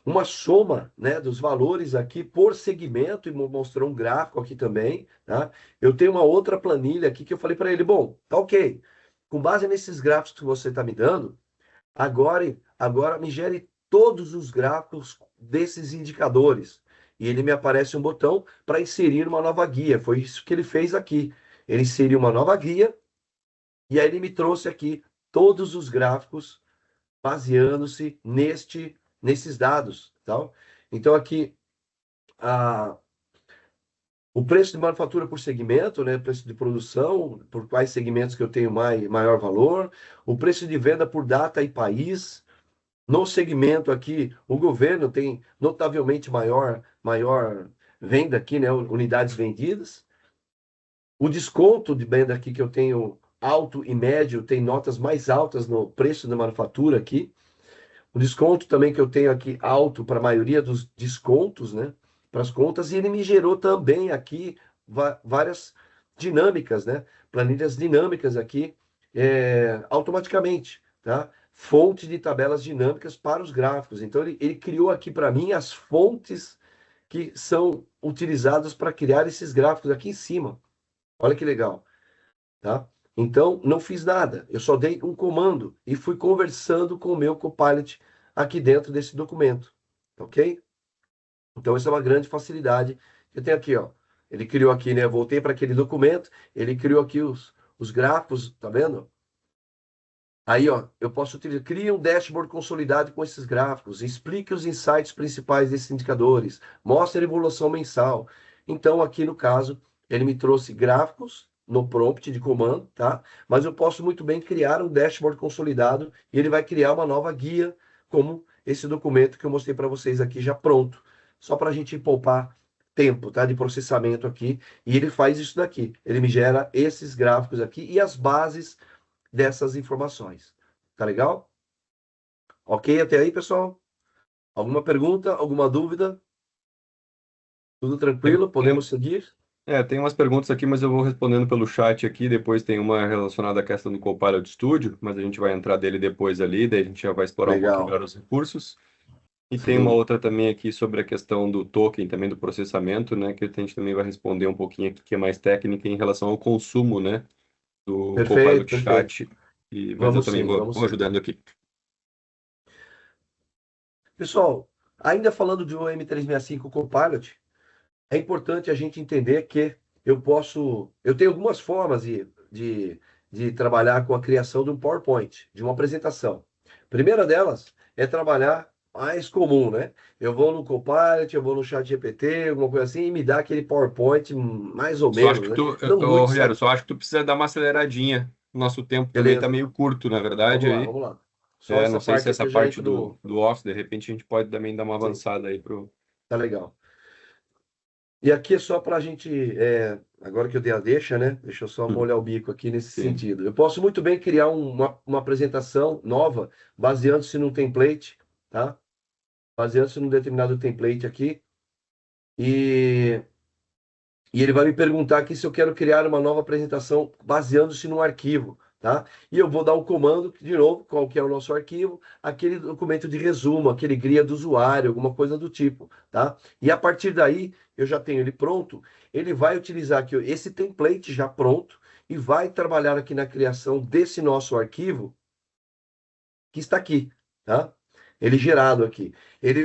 uma soma, né, dos valores aqui por segmento, e mostrou um gráfico aqui também, tá? Eu tenho uma outra planilha aqui que eu falei para ele, bom, tá ok. Com base nesses gráficos que você está me dando, agora me gere todos os gráficos desses indicadores. E ele me aparece um botão para inserir uma nova guia. Foi isso que ele fez aqui. Ele inseriu uma nova guia e aí ele me trouxe aqui todos os gráficos baseando-se nesses dados. Tá? Então aqui o preço de manufatura por segmento, né? Preço de produção, por quais segmentos que eu tenho maior valor, o preço de venda por data e país. No segmento aqui, o governo tem notavelmente maior venda aqui, né? Unidades vendidas. O desconto de venda aqui que eu tenho alto e médio tem notas mais altas no preço da manufatura aqui. O desconto também que eu tenho aqui alto para a maioria dos descontos, né? Para as contas, e ele me gerou também aqui várias dinâmicas, né? Planilhas dinâmicas aqui automaticamente, tá? Fonte de tabelas dinâmicas para os gráficos. Então, ele criou aqui para mim as fontes que são utilizadas para criar esses gráficos aqui em cima. Olha que legal, tá? Então, não fiz nada. Eu só dei um comando e fui conversando com o meu Copilot aqui dentro desse documento, ok? Então, essa é uma grande facilidade que eu tenho aqui, ó. Ele criou aqui, né? Eu voltei para aquele documento, ele criou aqui os gráficos, tá vendo? Aí, ó, eu posso utilizar, cria um dashboard consolidado com esses gráficos, explique os insights principais desses indicadores, mostre a evolução mensal. Então, aqui no caso, ele me trouxe gráficos no prompt de comando, tá? Mas eu posso muito bem criar um dashboard consolidado e ele vai criar uma nova guia, como esse documento que eu mostrei para vocês aqui já pronto, só para a gente poupar tempo, tá? De processamento aqui. E ele faz isso daqui. Ele me gera esses gráficos aqui e as bases dessas informações. Tá legal? Ok até aí, pessoal? Alguma pergunta? Alguma dúvida? Tudo tranquilo? Podemos seguir? Tem umas perguntas aqui, mas eu vou respondendo pelo chat aqui. Depois tem uma relacionada à questão do Copilot Studio, mas a gente vai entrar dele depois ali, daí a gente já vai explorar um pouquinho Legal. melhor os recursos. E tem Sim. uma outra também aqui sobre a questão do token, também do processamento, né? Que a gente também vai responder um pouquinho aqui, que é mais técnica em relação ao consumo, né? Do Perfeito, Copilot perfeito. Chat. Mas eu Vamos também sim, vamos vou sim. ajudando aqui. Pessoal, ainda falando de um M365 Copilot, é importante a gente entender que eu tenho algumas formas de trabalhar com a criação de um PowerPoint, de uma apresentação. A primeira delas é trabalhar mais comum, né? Eu vou no Copilot, eu vou no ChatGPT, alguma coisa assim, e me dá aquele PowerPoint mais ou Só acho menos, que né? tu, Não muito Rogério, certo. só acho que tu precisa dar uma aceleradinha. Nosso tempo também tá Beleza, meio curto, na verdade, aí. vamos lá. Só essa Não sei se parte aqui essa eu já parte entro no. do Office, de repente, a gente pode também dar uma Sim, avançada aí pro. tá legal. E aqui é só para a gente, agora que eu dei a deixa, né? Deixa eu só molhar o bico aqui nesse Sim. sentido. Eu posso muito bem criar uma apresentação nova, baseando-se num template, tá? Baseando-se num determinado template aqui. E, e ele vai me perguntar aqui se eu quero criar uma nova apresentação baseando-se num arquivo, tá? E eu vou dar o comando, de novo, qual que é o nosso arquivo, aquele documento de resumo, aquele guia do usuário, alguma coisa do tipo, tá? E a partir daí, eu já tenho ele pronto, ele vai utilizar aqui esse template já pronto e vai trabalhar aqui na criação desse nosso arquivo que está aqui, tá? Ele gerado aqui.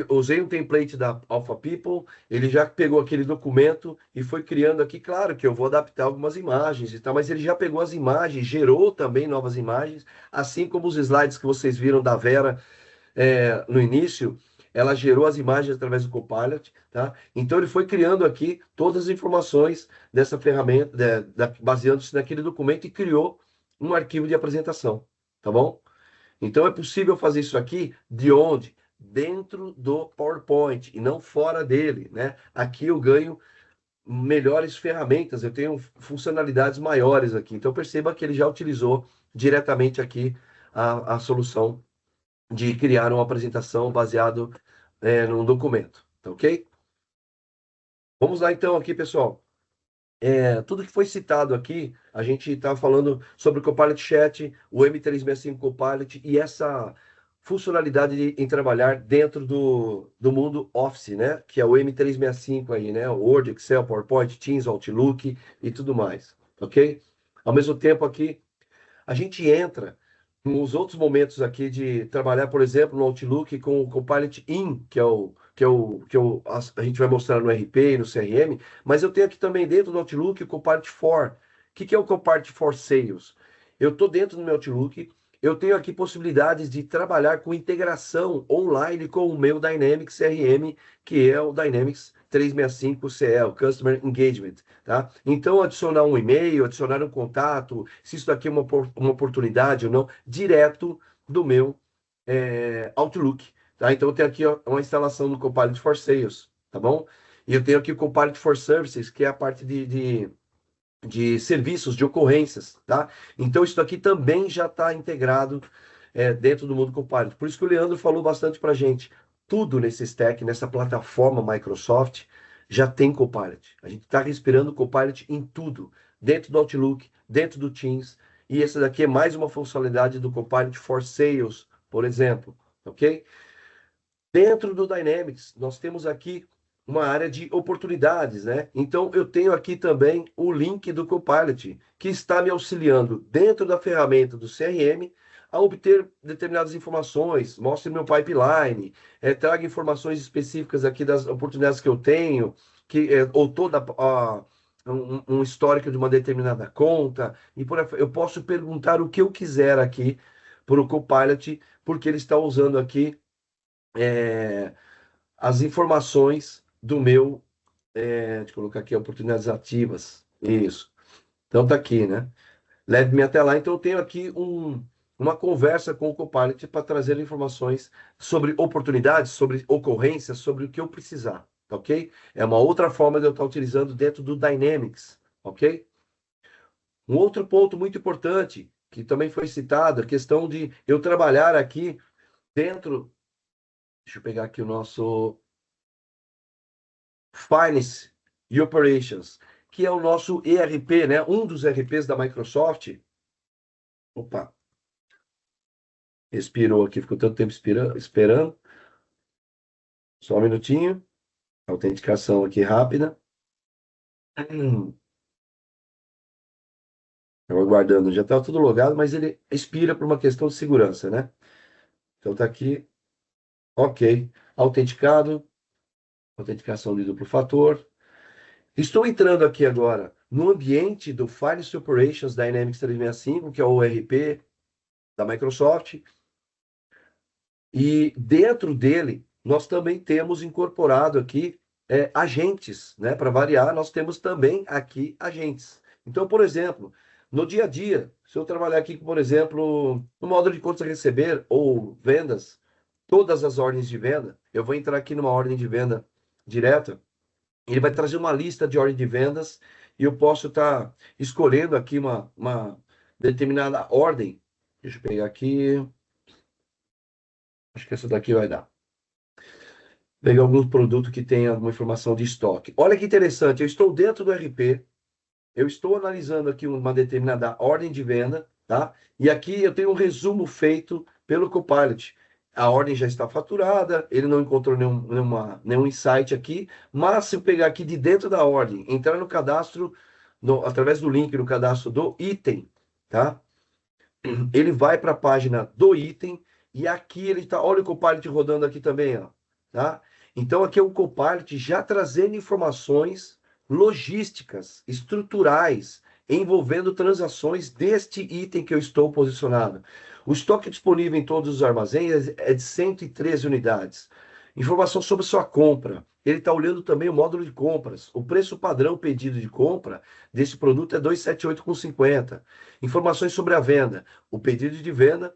Usei um template da Alpha People, ele já pegou aquele documento e foi criando aqui, claro que eu vou adaptar algumas imagens e tal, mas ele já pegou as imagens, gerou também novas imagens, assim como os slides que vocês viram da Vera no início, ela gerou as imagens através do Copilot, tá? Então ele foi criando aqui todas as informações dessa ferramenta, baseando-se naquele documento e criou um arquivo de apresentação, tá bom? Então é possível fazer isso aqui de onde? Dentro do PowerPoint e não fora dele, né? Aqui eu ganho melhores ferramentas, eu tenho funcionalidades maiores aqui. Então perceba que ele já utilizou diretamente aqui a solução de criar uma apresentação baseado num documento, tá ok? Vamos lá então aqui, pessoal. Tudo que foi citado aqui, a gente está falando sobre o Copilot Chat, o M365 Copilot e essa funcionalidade em trabalhar dentro do mundo Office, né? Que é o M365 aí, né? Word, Excel, PowerPoint, Teams, Outlook e tudo mais, ok? Ao mesmo tempo aqui, a gente entra nos outros momentos aqui de trabalhar, por exemplo, no Outlook com o Copilot In, que a gente vai mostrar no RP e no CRM, mas eu tenho aqui também dentro do Outlook o Copilot For. O que é o Copilot For Sales? Eu estou dentro do meu Outlook, eu tenho aqui possibilidades de trabalhar com integração online com o meu Dynamics CRM, que é o Dynamics 365 CE, o Customer Engagement, tá? Então, adicionar um e-mail, adicionar um contato, se isso daqui é uma oportunidade ou não, direto do meu Outlook, tá? Então, eu tenho aqui ó, uma instalação do Copilot for Sales, tá bom? E eu tenho aqui o Copilot for Services, que é a parte de serviços, de ocorrências, tá? Então, isso daqui também já está integrado dentro do mundo Copilot. Por isso que o Leandro falou bastante para a gente. Tudo nesse stack, nessa plataforma Microsoft, já tem Copilot. A gente está respirando Copilot em tudo, dentro do Outlook, dentro do Teams. E essa daqui é mais uma funcionalidade do Copilot for Sales, por exemplo, ok? Dentro do Dynamics, nós temos aqui uma área de oportunidades, né? Então, eu tenho aqui também o link do Copilot, que está me auxiliando dentro da ferramenta do CRM a obter determinadas informações, mostre meu pipeline, traga informações específicas aqui das oportunidades que eu tenho, ou toda um histórico de uma determinada conta, e eu posso perguntar o que eu quiser aqui para o Copilot, porque ele está usando aqui as informações do meu. Deixa eu colocar aqui oportunidades ativas. Isso. Então tá aqui, né? Leve-me até lá. Então eu tenho aqui uma conversa com o Copilot para trazer informações sobre oportunidades, sobre ocorrências, sobre o que eu precisar, tá ok? É uma outra forma de eu estar utilizando dentro do Dynamics, ok? Um outro ponto muito importante, que também foi citado, a questão de eu trabalhar aqui dentro. Deixa eu pegar aqui o nosso Finance e Operations, que é o nosso ERP, né? Um dos ERPs da Microsoft. Opa, expirou aqui, ficou tanto tempo esperando. Só um minutinho. Autenticação aqui rápida. Estava aguardando, já está tudo logado, mas ele expira por uma questão de segurança, né? Então tá aqui, ok. Autenticado, autenticação de duplo fator. Estou entrando aqui agora no ambiente do Finance Operations Dynamics 365, que é o ERP da Microsoft. E dentro dele, nós também temos incorporado aqui agentes, né? Para variar, nós temos também aqui agentes. Então, por exemplo, no dia a dia, se eu trabalhar aqui, por exemplo, no módulo de contas a receber ou vendas, todas as ordens de venda, eu vou entrar aqui numa ordem de venda direta, ele vai trazer uma lista de ordens de vendas e eu posso estar escolhendo aqui uma determinada ordem. Deixa eu pegar aqui. Acho que essa daqui vai dar. Pegar algum produto que tenha alguma informação de estoque. Olha que interessante, eu estou dentro do RP, eu estou analisando aqui uma determinada ordem de venda, tá? E aqui eu tenho um resumo feito pelo Copilot. A ordem já está faturada, ele não encontrou nenhum insight aqui, mas se eu pegar aqui de dentro da ordem, entrar no cadastro, através do link no cadastro do item, tá? Ele vai para a página do item e aqui ele está, olha o Copilot rodando aqui também, ó, tá? Então aqui é o Copilot já trazendo informações logísticas, estruturais, envolvendo transações deste item que eu estou posicionado. O estoque disponível em todos os armazéns é de 113 unidades. Informação sobre sua compra. Ele está olhando também o módulo de compras. O preço padrão pedido de compra desse produto é 278,50. Informações sobre a venda. O pedido de venda,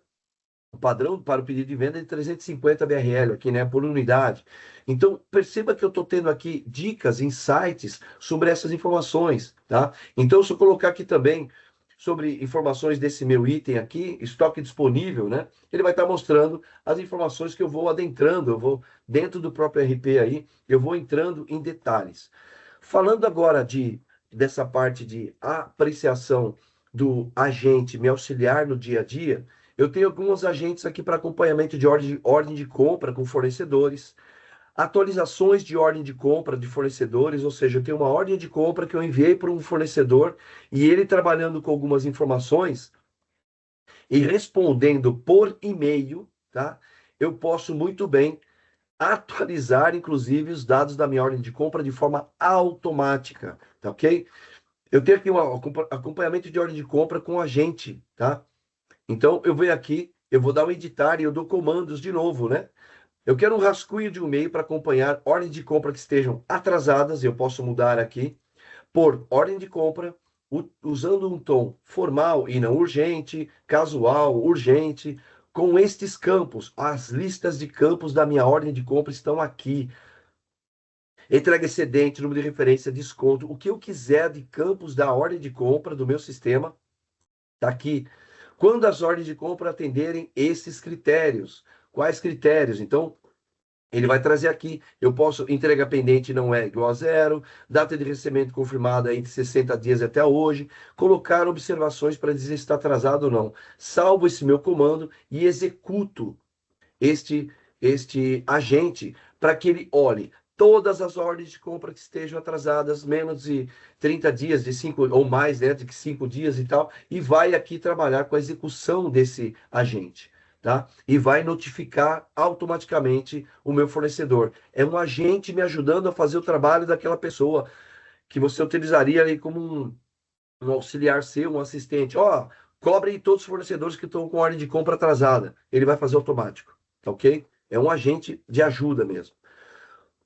o padrão para o pedido de venda é de 350 BRL aqui, né, por unidade. Então, perceba que eu estou tendo aqui dicas, insights sobre essas informações, tá? Então, se eu colocar aqui também sobre informações desse meu item aqui, estoque disponível, né? Ele vai estar mostrando as informações que eu vou adentrando, eu vou dentro do próprio RP aí, eu vou entrando em detalhes. Falando agora dessa parte de apreciação do agente me auxiliar no dia a dia, eu tenho alguns agentes aqui para acompanhamento de ordem de compra com fornecedores, atualizações de ordem de compra de fornecedores, ou seja, eu tenho uma ordem de compra que eu enviei para um fornecedor e ele trabalhando com algumas informações e respondendo por e-mail, tá? Eu posso muito bem atualizar, inclusive, os dados da minha ordem de compra de forma automática, tá ok? Eu tenho aqui um acompanhamento de ordem de compra com agente, tá? Então, eu venho aqui, eu vou dar um editar e eu dou comandos de novo, né? Eu quero um rascunho de um e-mail para acompanhar ordens de compra que estejam atrasadas, eu posso mudar aqui, por ordem de compra, usando um tom formal e não urgente, casual, urgente, com estes campos. As listas de campos da minha ordem de compra estão aqui. Entrega excedente, número de referência, desconto, o que eu quiser de campos da ordem de compra do meu sistema, está aqui. Quando as ordens de compra atenderem esses critérios. Quais critérios? Então, ele vai trazer aqui, eu posso, entrega pendente não é igual a zero, data de recebimento confirmada entre 60 dias até hoje, colocar observações para dizer se está atrasado ou não. Salvo esse meu comando e executo este agente para que ele olhe todas as ordens de compra que estejam atrasadas, menos de 30 dias, de 5 ou mais, né, de 5 dias e tal, e vai aqui trabalhar com a execução desse agente. Tá? E vai notificar automaticamente o meu fornecedor. É um agente me ajudando a fazer o trabalho daquela pessoa que você utilizaria ali como um auxiliar seu, um assistente. Ó, cobre aí todos os fornecedores que estão com ordem de compra atrasada. Ele vai fazer automático, tá ok? É um agente de ajuda mesmo.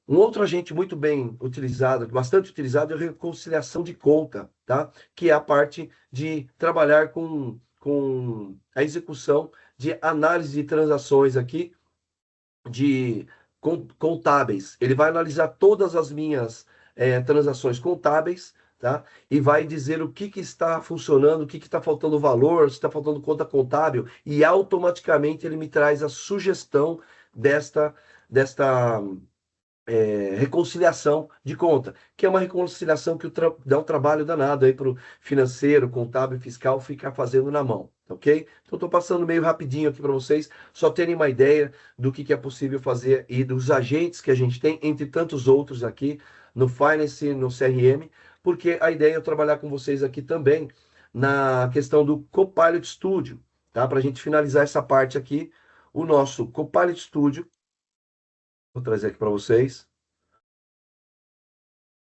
Um outro agente muito bem utilizado, bastante utilizado, é a reconciliação de conta, tá? Que é a parte de trabalhar com a execução de análise de transações aqui, de contábeis. Ele vai analisar todas as minhas transações contábeis, tá? E vai dizer o que está funcionando, o que está faltando valor, se está faltando conta contábil, e automaticamente ele me traz a sugestão desta reconciliação de conta, que é uma reconciliação que dá um trabalho danado aí para o financeiro, contábil e fiscal ficar fazendo na mão, ok? Então, estou passando meio rapidinho aqui para vocês, só terem uma ideia do que é possível fazer e dos agentes que a gente tem, entre tantos outros aqui, no Finance, no CRM, porque a ideia é eu trabalhar com vocês aqui também na questão do Copilot Studio, tá? Para a gente finalizar essa parte aqui, o nosso Copilot Studio, vou trazer aqui para vocês.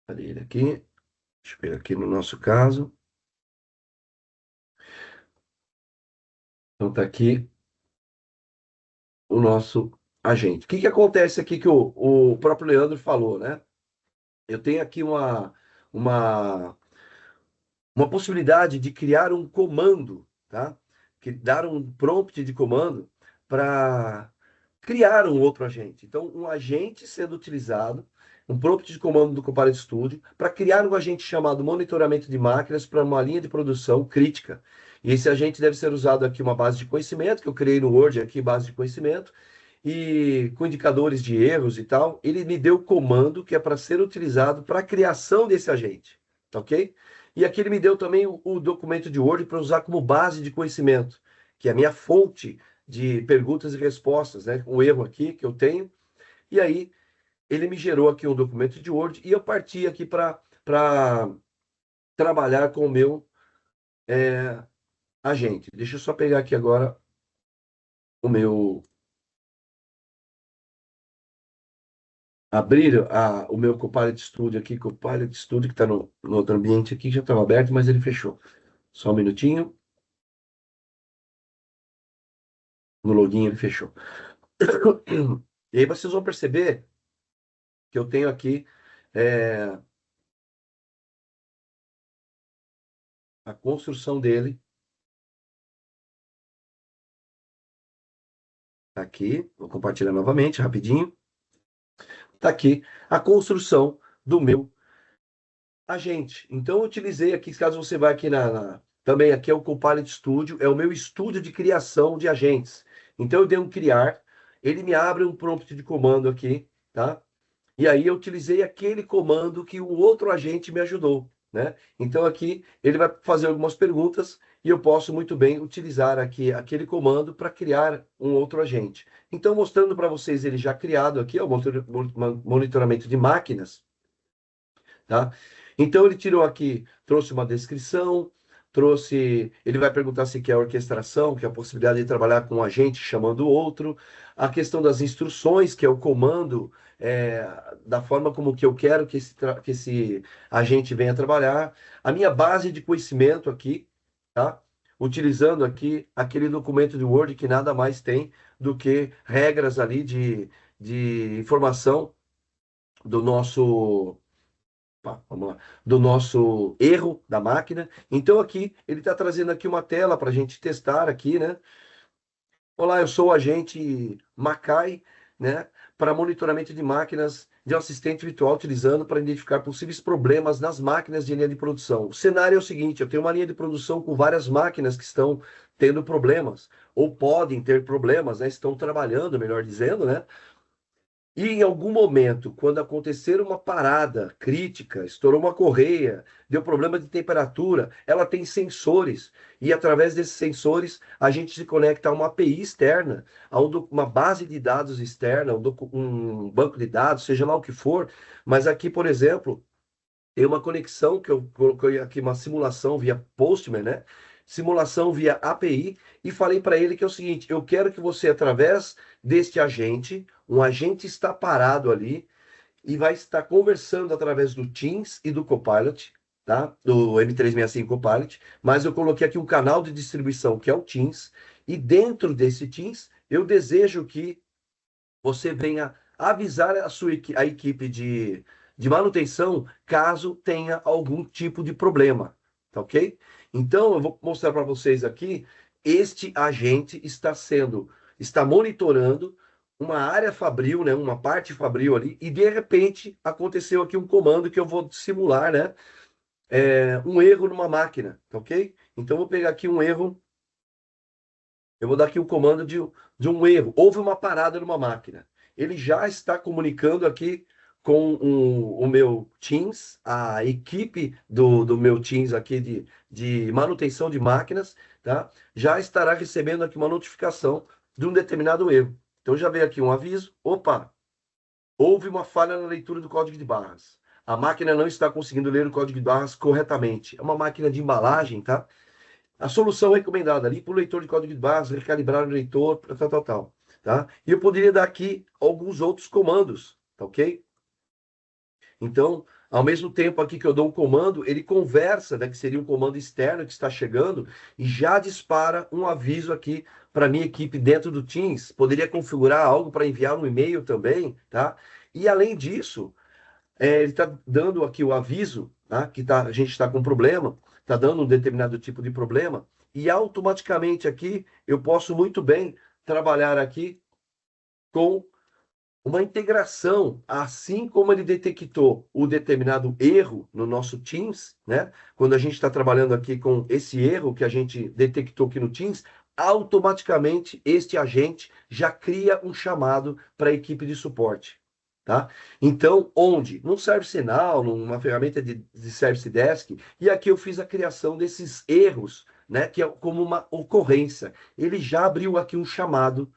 Cadê ele aqui? Deixa eu ver aqui no nosso caso. Então tá aqui o nosso agente. O que acontece aqui que o próprio Leandro falou, né? Eu tenho aqui uma, uma possibilidade de criar um comando, tá? Que dar um prompt de comando para criar um outro agente. Então, um agente sendo utilizado, um prompt de comando do Copilot Studio, para criar um agente chamado monitoramento de máquinas para uma linha de produção crítica. E esse agente deve ser usado aqui uma base de conhecimento, que eu criei no Word aqui, base de conhecimento, e com indicadores de erros e tal. Ele me deu o comando que é para ser utilizado para a criação desse agente, tá ok? E aqui ele me deu também o documento de Word para usar como base de conhecimento, que é a minha fonte de perguntas e respostas, né? Um erro aqui que eu tenho. E aí ele me gerou aqui um documento de Word e eu parti aqui para trabalhar com o meu agente. Deixa eu só pegar aqui agora o meu... Abrir o meu Copilot Studio aqui, Copilot Studio, que está no outro ambiente aqui, já estava aberto, mas ele fechou. Só um minutinho. No login ele fechou. E aí vocês vão perceber que eu tenho aqui a construção dele. Tá aqui, vou compartilhar novamente, rapidinho. Tá aqui a construção do meu agente. Então, eu utilizei aqui, caso você vá aqui também aqui é o Copilot Studio, é o meu estúdio de criação de agentes. Então, eu dei um criar, ele me abre um prompt de comando aqui, tá? E aí eu utilizei aquele comando que o outro agente me ajudou, né? Então aqui ele vai fazer algumas perguntas e eu posso muito bem utilizar aqui aquele comando para criar um outro agente. Então, mostrando para vocês ele já criado aqui, ó, monitoramento de máquinas, tá? Então ele tirou aqui, trouxe uma descrição, ele vai perguntar se quer orquestração, que é a possibilidade de trabalhar com um agente chamando o outro, a questão das instruções, que é o comando, da forma como que eu quero que esse agente venha trabalhar, a minha base de conhecimento aqui, tá? Utilizando aqui aquele documento de Word que nada mais tem do que regras ali de informação do nosso vamos lá, do nosso erro da máquina. Então aqui ele está trazendo aqui uma tela para a gente testar aqui, né? Olá, eu sou o agente Macai, né? Para monitoramento de máquinas de um assistente virtual utilizando para identificar possíveis problemas nas máquinas de linha de produção. O cenário é o seguinte: eu tenho uma linha de produção com várias máquinas que estão tendo problemas, ou podem ter problemas, né? Estão trabalhando, melhor dizendo, né? E em algum momento, quando acontecer uma parada crítica, estourou uma correia, deu problema de temperatura, ela tem sensores. E através desses sensores, a gente se conecta a uma API externa, uma base de dados externa, um banco de dados, seja lá o que for. Mas aqui, por exemplo, tem uma conexão que eu coloquei aqui, uma simulação via Postman, né? Simulação via API, e falei para ele que é o seguinte: eu quero que você, através deste agente, um agente está parado ali e vai estar conversando através do Teams e do Copilot, tá? Do M365 Copilot, mas eu coloquei aqui um canal de distribuição que é o Teams, e dentro desse Teams eu desejo que você venha avisar a equipe de manutenção caso tenha algum tipo de problema, tá ok? Então, eu vou mostrar para vocês aqui, este agente está monitorando uma área fabril, né, uma parte fabril ali, e de repente aconteceu aqui um comando que eu vou simular, né, um erro numa máquina, tá ok? Então, eu vou pegar aqui um erro, eu vou dar aqui o comando de um erro. Houve uma parada numa máquina. Ele já está comunicando aqui com o meu Teams, a equipe do meu Teams aqui de manutenção de máquinas, tá? Já estará recebendo aqui uma notificação de um determinado erro. Então já veio aqui um aviso. Opa, houve uma falha na leitura do código de barras. A máquina não está conseguindo ler o código de barras corretamente. É uma máquina de embalagem, tá? A solução recomendada ali para o leitor de código de barras, recalibrar o leitor, tal, tá? E eu poderia dar aqui alguns outros comandos, tá ok? Então, ao mesmo tempo aqui que eu dou um comando, ele conversa, né, que seria um comando externo que está chegando, e já dispara um aviso aqui para minha equipe dentro do Teams. Poderia configurar algo para enviar um e-mail também, tá? E além disso, ele está dando aqui o aviso, tá? Que a gente está com problema, está dando um determinado tipo de problema, e automaticamente aqui eu posso muito bem trabalhar aqui com uma integração, assim como ele detectou o determinado erro no nosso Teams, né? Quando a gente está trabalhando aqui com esse erro que a gente detectou aqui no Teams, automaticamente este agente já cria um chamado para a equipe de suporte. Tá? Então, onde? Num ServiceNow, numa ferramenta de Service Desk, e aqui eu fiz a criação desses erros, né, que é como uma ocorrência. Ele já abriu aqui um chamado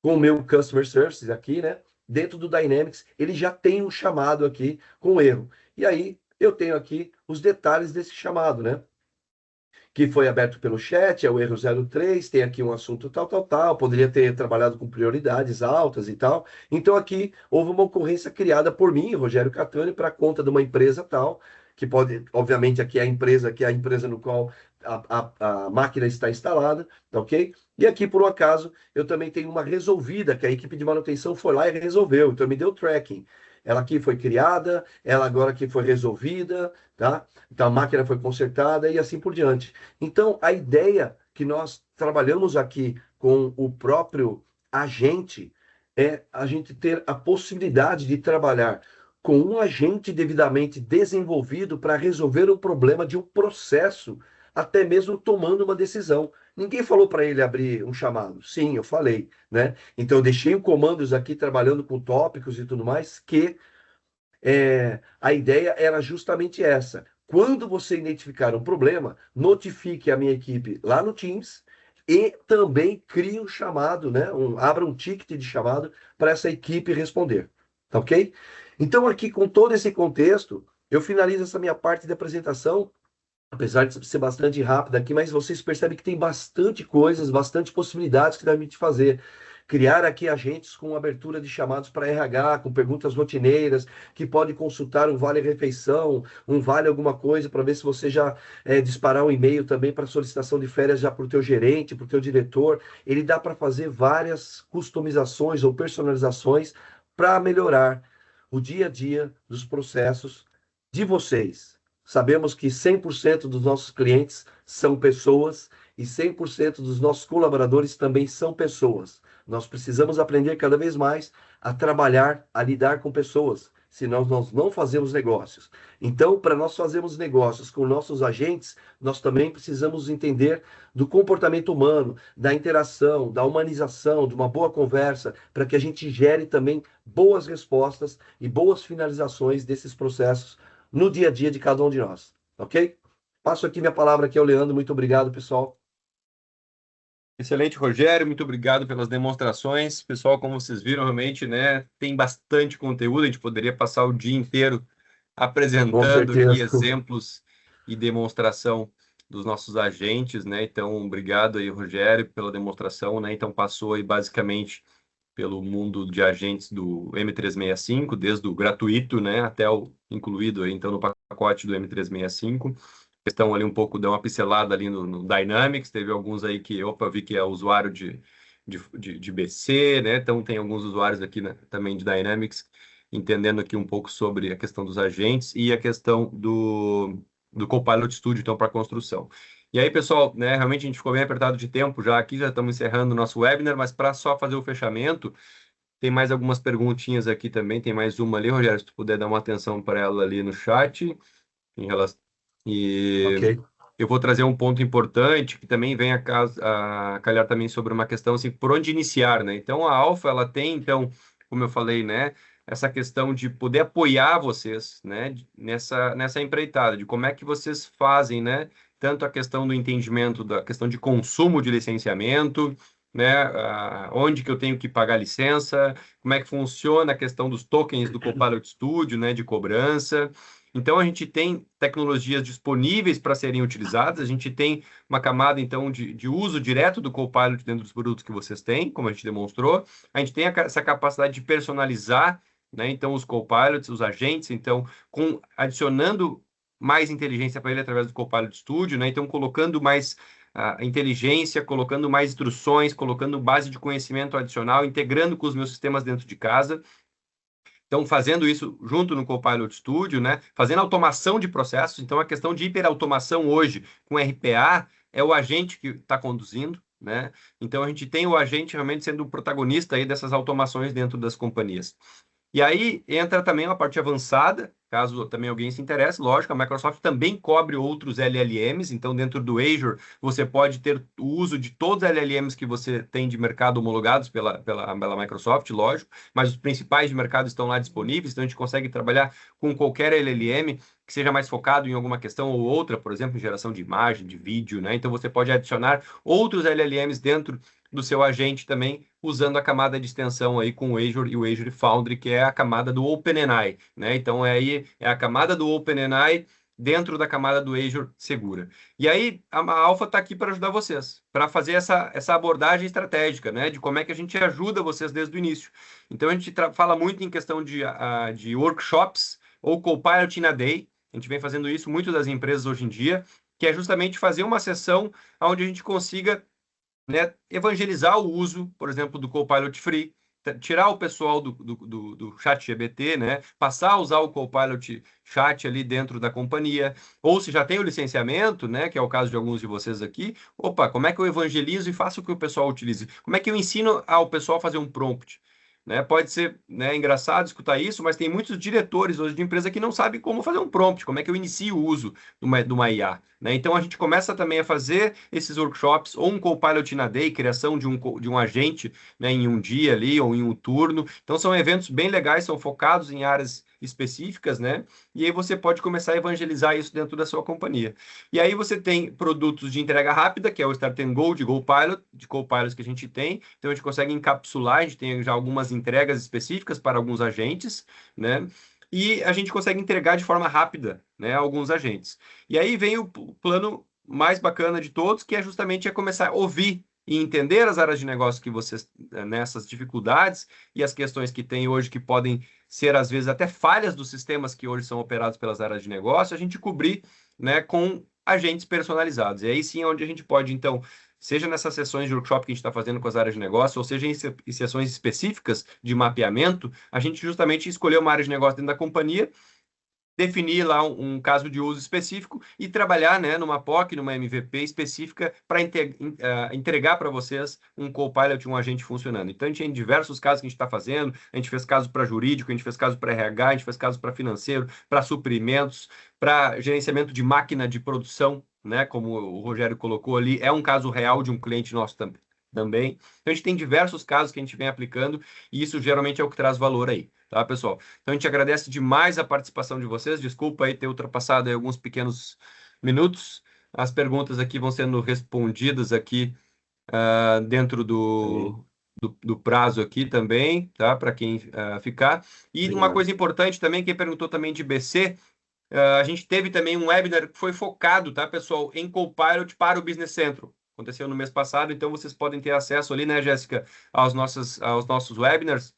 com o meu Customer Services aqui, né? Dentro do Dynamics, ele já tem um chamado aqui com erro. E aí, eu tenho aqui os detalhes desse chamado, né? Que foi aberto pelo chat, é o erro 03, tem aqui um assunto tal, poderia ter trabalhado com prioridades altas e tal. Então aqui houve uma ocorrência criada por mim, Rogério Catani, para conta de uma empresa tal, que pode, obviamente aqui é a empresa, que é a empresa no qual a máquina está instalada, tá ok? E aqui, por um acaso, eu também tenho uma resolvida, que a equipe de manutenção foi lá e resolveu, então me deu tracking. Ela aqui foi criada, ela agora aqui foi resolvida, tá? Então a máquina foi consertada e assim por diante. Então a ideia que nós trabalhamos aqui com o próprio agente é a gente ter a possibilidade de trabalhar com um agente devidamente desenvolvido para resolver o problema de um processo, até mesmo tomando uma decisão. Ninguém falou para ele abrir um chamado. Sim, eu falei, né? Então eu deixei comandos aqui trabalhando com tópicos e tudo mais que a ideia era justamente essa. Quando você identificar um problema, notifique a minha equipe lá no Teams e também crie um chamado, né? Abra um ticket de chamado para essa equipe responder. Tá ok? Então, aqui, com todo esse contexto, eu finalizo essa minha parte de apresentação, apesar de ser bastante rápida aqui, mas vocês percebem que tem bastante coisas, bastante possibilidades que dá de fazer. Criar aqui agentes com abertura de chamados para RH, com perguntas rotineiras, que pode consultar um vale-refeição, um vale alguma coisa, para ver se você já disparar um e-mail também para solicitação de férias já para o teu gerente, para o teu diretor. Ele dá para fazer várias customizações ou personalizações para melhorar o dia a dia dos processos de vocês. Sabemos que 100% dos nossos clientes são pessoas e 100% dos nossos colaboradores também são pessoas. Nós precisamos aprender cada vez mais a trabalhar, a lidar com pessoas, senão nós não fazemos negócios. Então, para nós fazermos negócios com nossos agentes, nós também precisamos entender do comportamento humano, da interação, da humanização, de uma boa conversa, para que a gente gere também boas respostas e boas finalizações desses processos no dia a dia de cada um de nós, ok? Passo aqui minha palavra aqui ao Leandro. Muito obrigado, pessoal. Excelente, Rogério, muito obrigado pelas demonstrações. Pessoal, como vocês viram, realmente, né, tem bastante conteúdo, a gente poderia passar o dia inteiro apresentando aqui exemplos e demonstração dos nossos agentes, né? Então, obrigado aí, Rogério, pela demonstração, né? Então, passou aí basicamente pelo mundo de agentes do M365, desde o gratuito, né, até o incluído aí, então, no pacote do M365. Questão ali um pouco, deu uma pincelada ali no Dynamics, teve alguns aí que, vi que é usuário de BC, né? Então tem alguns usuários aqui, né, também de Dynamics, entendendo aqui um pouco sobre a questão dos agentes e a questão do Copilot Studio, então, para construção. E aí, pessoal, né, realmente a gente ficou bem apertado de tempo já aqui, já estamos encerrando o nosso webinar, mas para só fazer o fechamento, tem mais algumas perguntinhas aqui também, tem mais uma ali, Rogério, se tu puder dar uma atenção para ela ali no chat, em relação... E eu vou trazer um ponto importante que também vem a calhar também sobre uma questão assim, por onde iniciar, né? Então a Alfa ela tem, então, como eu falei, né, essa questão de poder apoiar vocês, né, nessa empreitada, de como é que vocês fazem, né, tanto a questão do entendimento da questão de consumo de licenciamento, né, onde que eu tenho que pagar licença, como é que funciona a questão dos tokens do Copilot Studio, né, de cobrança. Então, a gente tem tecnologias disponíveis para serem utilizadas, a gente tem uma camada, então, de uso direto do Copilot dentro dos produtos que vocês têm, como a gente demonstrou. A gente tem essa capacidade de personalizar, né, então, os Copilots, os agentes, então, adicionando mais inteligência para ele através do Copilot Studio, né, então, colocando mais inteligência, colocando mais instruções, colocando base de conhecimento adicional, integrando com os meus sistemas dentro de casa. Então, fazendo isso junto no Copilot Studio, né? Fazendo automação de processos. Então, a questão de hiperautomação hoje com RPA é o agente que está conduzindo, né? Então, a gente tem o agente realmente sendo o protagonista aí dessas automações dentro das companhias. E aí entra também uma parte avançada, caso também alguém se interesse, lógico, a Microsoft também cobre outros LLMs, então dentro do Azure você pode ter o uso de todos os LLMs que você tem de mercado homologados pela Microsoft, lógico, mas os principais de mercado estão lá disponíveis, então a gente consegue trabalhar com qualquer LLM que seja mais focado em alguma questão ou outra, por exemplo, em geração de imagem, de vídeo, né? Então você pode adicionar outros LLMs dentro do seu agente também, usando a camada de extensão aí com o Azure e o Azure Foundry, que é a camada do OpenAI, né? Então, aí é a camada do OpenAI dentro da camada do Azure segura. E aí, a Alfa está aqui para ajudar vocês, para fazer essa abordagem estratégica, né? De como é que a gente ajuda vocês desde o início. Então, a gente fala muito em questão de workshops ou Copilot in a Day. A gente vem fazendo isso muito das empresas hoje em dia, que é justamente fazer uma sessão onde a gente consiga, né, evangelizar o uso, por exemplo, do Copilot Free, tirar o pessoal do chat GPT, né, passar a usar o Copilot Chat ali dentro da companhia, ou se já tem o licenciamento, né, que é o caso de alguns de vocês aqui, opa, como é que eu evangelizo e faço que o pessoal utilize? Como é que eu ensino ao pessoal a fazer um prompt? né? Pode ser, né, engraçado escutar isso, mas tem muitos diretores hoje de empresa que não sabem como fazer um prompt, como é que eu inicio o uso de uma IA, né? Então a gente começa também a fazer esses workshops, ou um Copilot in a Day, criação de um agente, né, em um dia ali, ou em um turno. Então são eventos bem legais, são focados em áreas específicas, né? E aí você pode começar a evangelizar isso dentro da sua companhia. E aí você tem produtos de entrega rápida, que é o Start and Go de Copilots que a gente tem. Então a gente consegue encapsular, a gente tem já algumas entregas específicas para alguns agentes, né? E a gente consegue entregar de forma rápida, né, alguns agentes. E aí vem o plano mais bacana de todos, que é justamente começar a ouvir e entender as áreas de negócio que vocês, nessas dificuldades e as questões que tem hoje que podem ser, às vezes, até falhas dos sistemas que hoje são operados pelas áreas de negócio, a gente cobrir, né, com agentes personalizados. E aí sim é onde a gente pode, então, seja nessas sessões de workshop que a gente está fazendo com as áreas de negócio, ou seja em sessões específicas de mapeamento, a gente justamente escolher uma área de negócio dentro da companhia, definir lá um caso de uso específico e trabalhar, né, numa POC, numa MVP específica para entregar para vocês um Copilot, um agente funcionando. Então, a gente tem diversos casos que a gente está fazendo, a gente fez caso para jurídico, a gente fez caso para RH, a gente fez caso para financeiro, para suprimentos, para gerenciamento de máquina de produção, né, como o Rogério colocou ali, é um caso real de um cliente nosso também. Então, a gente tem diversos casos que a gente vem aplicando e isso geralmente é o que traz valor aí, tá, pessoal? Então, a gente agradece demais a participação de vocês. Desculpa aí ter ultrapassado aí alguns pequenos minutos. As perguntas aqui vão sendo respondidas aqui dentro do prazo aqui também, tá? Para quem ficar. E Obrigado. uma coisa importante também, quem perguntou também de BC, a gente teve também um webinar que foi focado, tá, pessoal, em Copilot para o Business Central. Aconteceu no mês passado, então vocês podem ter acesso ali, né, Jéssica, aos nossos webinars.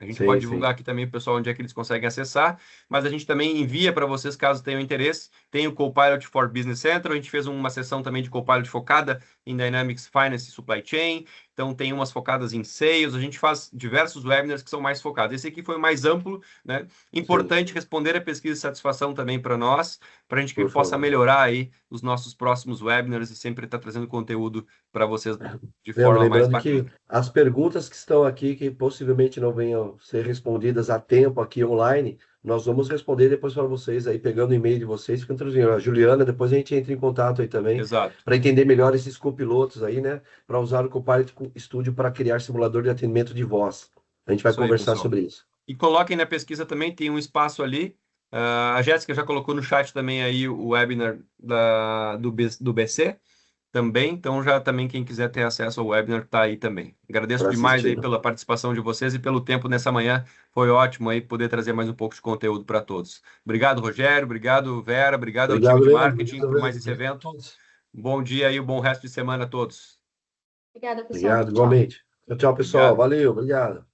A gente pode divulgar aqui também, pessoal, onde é que eles conseguem acessar, mas a gente também envia para vocês, caso tenham interesse. Tem o Copilot for Business Central, a gente fez uma sessão também de Copilot focada em Dynamics Finance e Supply Chain, então tem umas focadas em sales, a gente faz diversos webinars que são mais focados. Esse aqui foi o mais amplo, né? Importante responder a pesquisa de satisfação também para nós, para a gente que possa melhorar aí os nossos próximos webinars e sempre estar trazendo conteúdo para vocês de forma mais bacana. Lembrando que as perguntas que estão aqui, que possivelmente não venham ser respondidas a tempo aqui online, nós vamos responder depois para vocês aí, pegando o e-mail de vocês, ficando traduzindo. A Juliana, depois a gente entra em contato aí também, para entender melhor esses copilotos aí, né? Para usar o Copilot Studio para criar simulador de atendimento de voz. A gente vai conversar sobre isso. E coloquem na pesquisa também, tem um espaço ali. A Jéssica já colocou no chat também aí o webinar do BC também, então já também quem quiser ter acesso ao webinar está aí também. Agradeço demais aí pela participação de vocês e pelo tempo nessa manhã, foi ótimo aí poder trazer mais um pouco de conteúdo para todos. Obrigado, Rogério, obrigado, Vera, obrigado ao time de marketing por mais esse evento. Bom dia e um bom resto de semana a todos. Obrigada, pessoal. Obrigado, igualmente. Tchau, pessoal. Valeu, obrigado.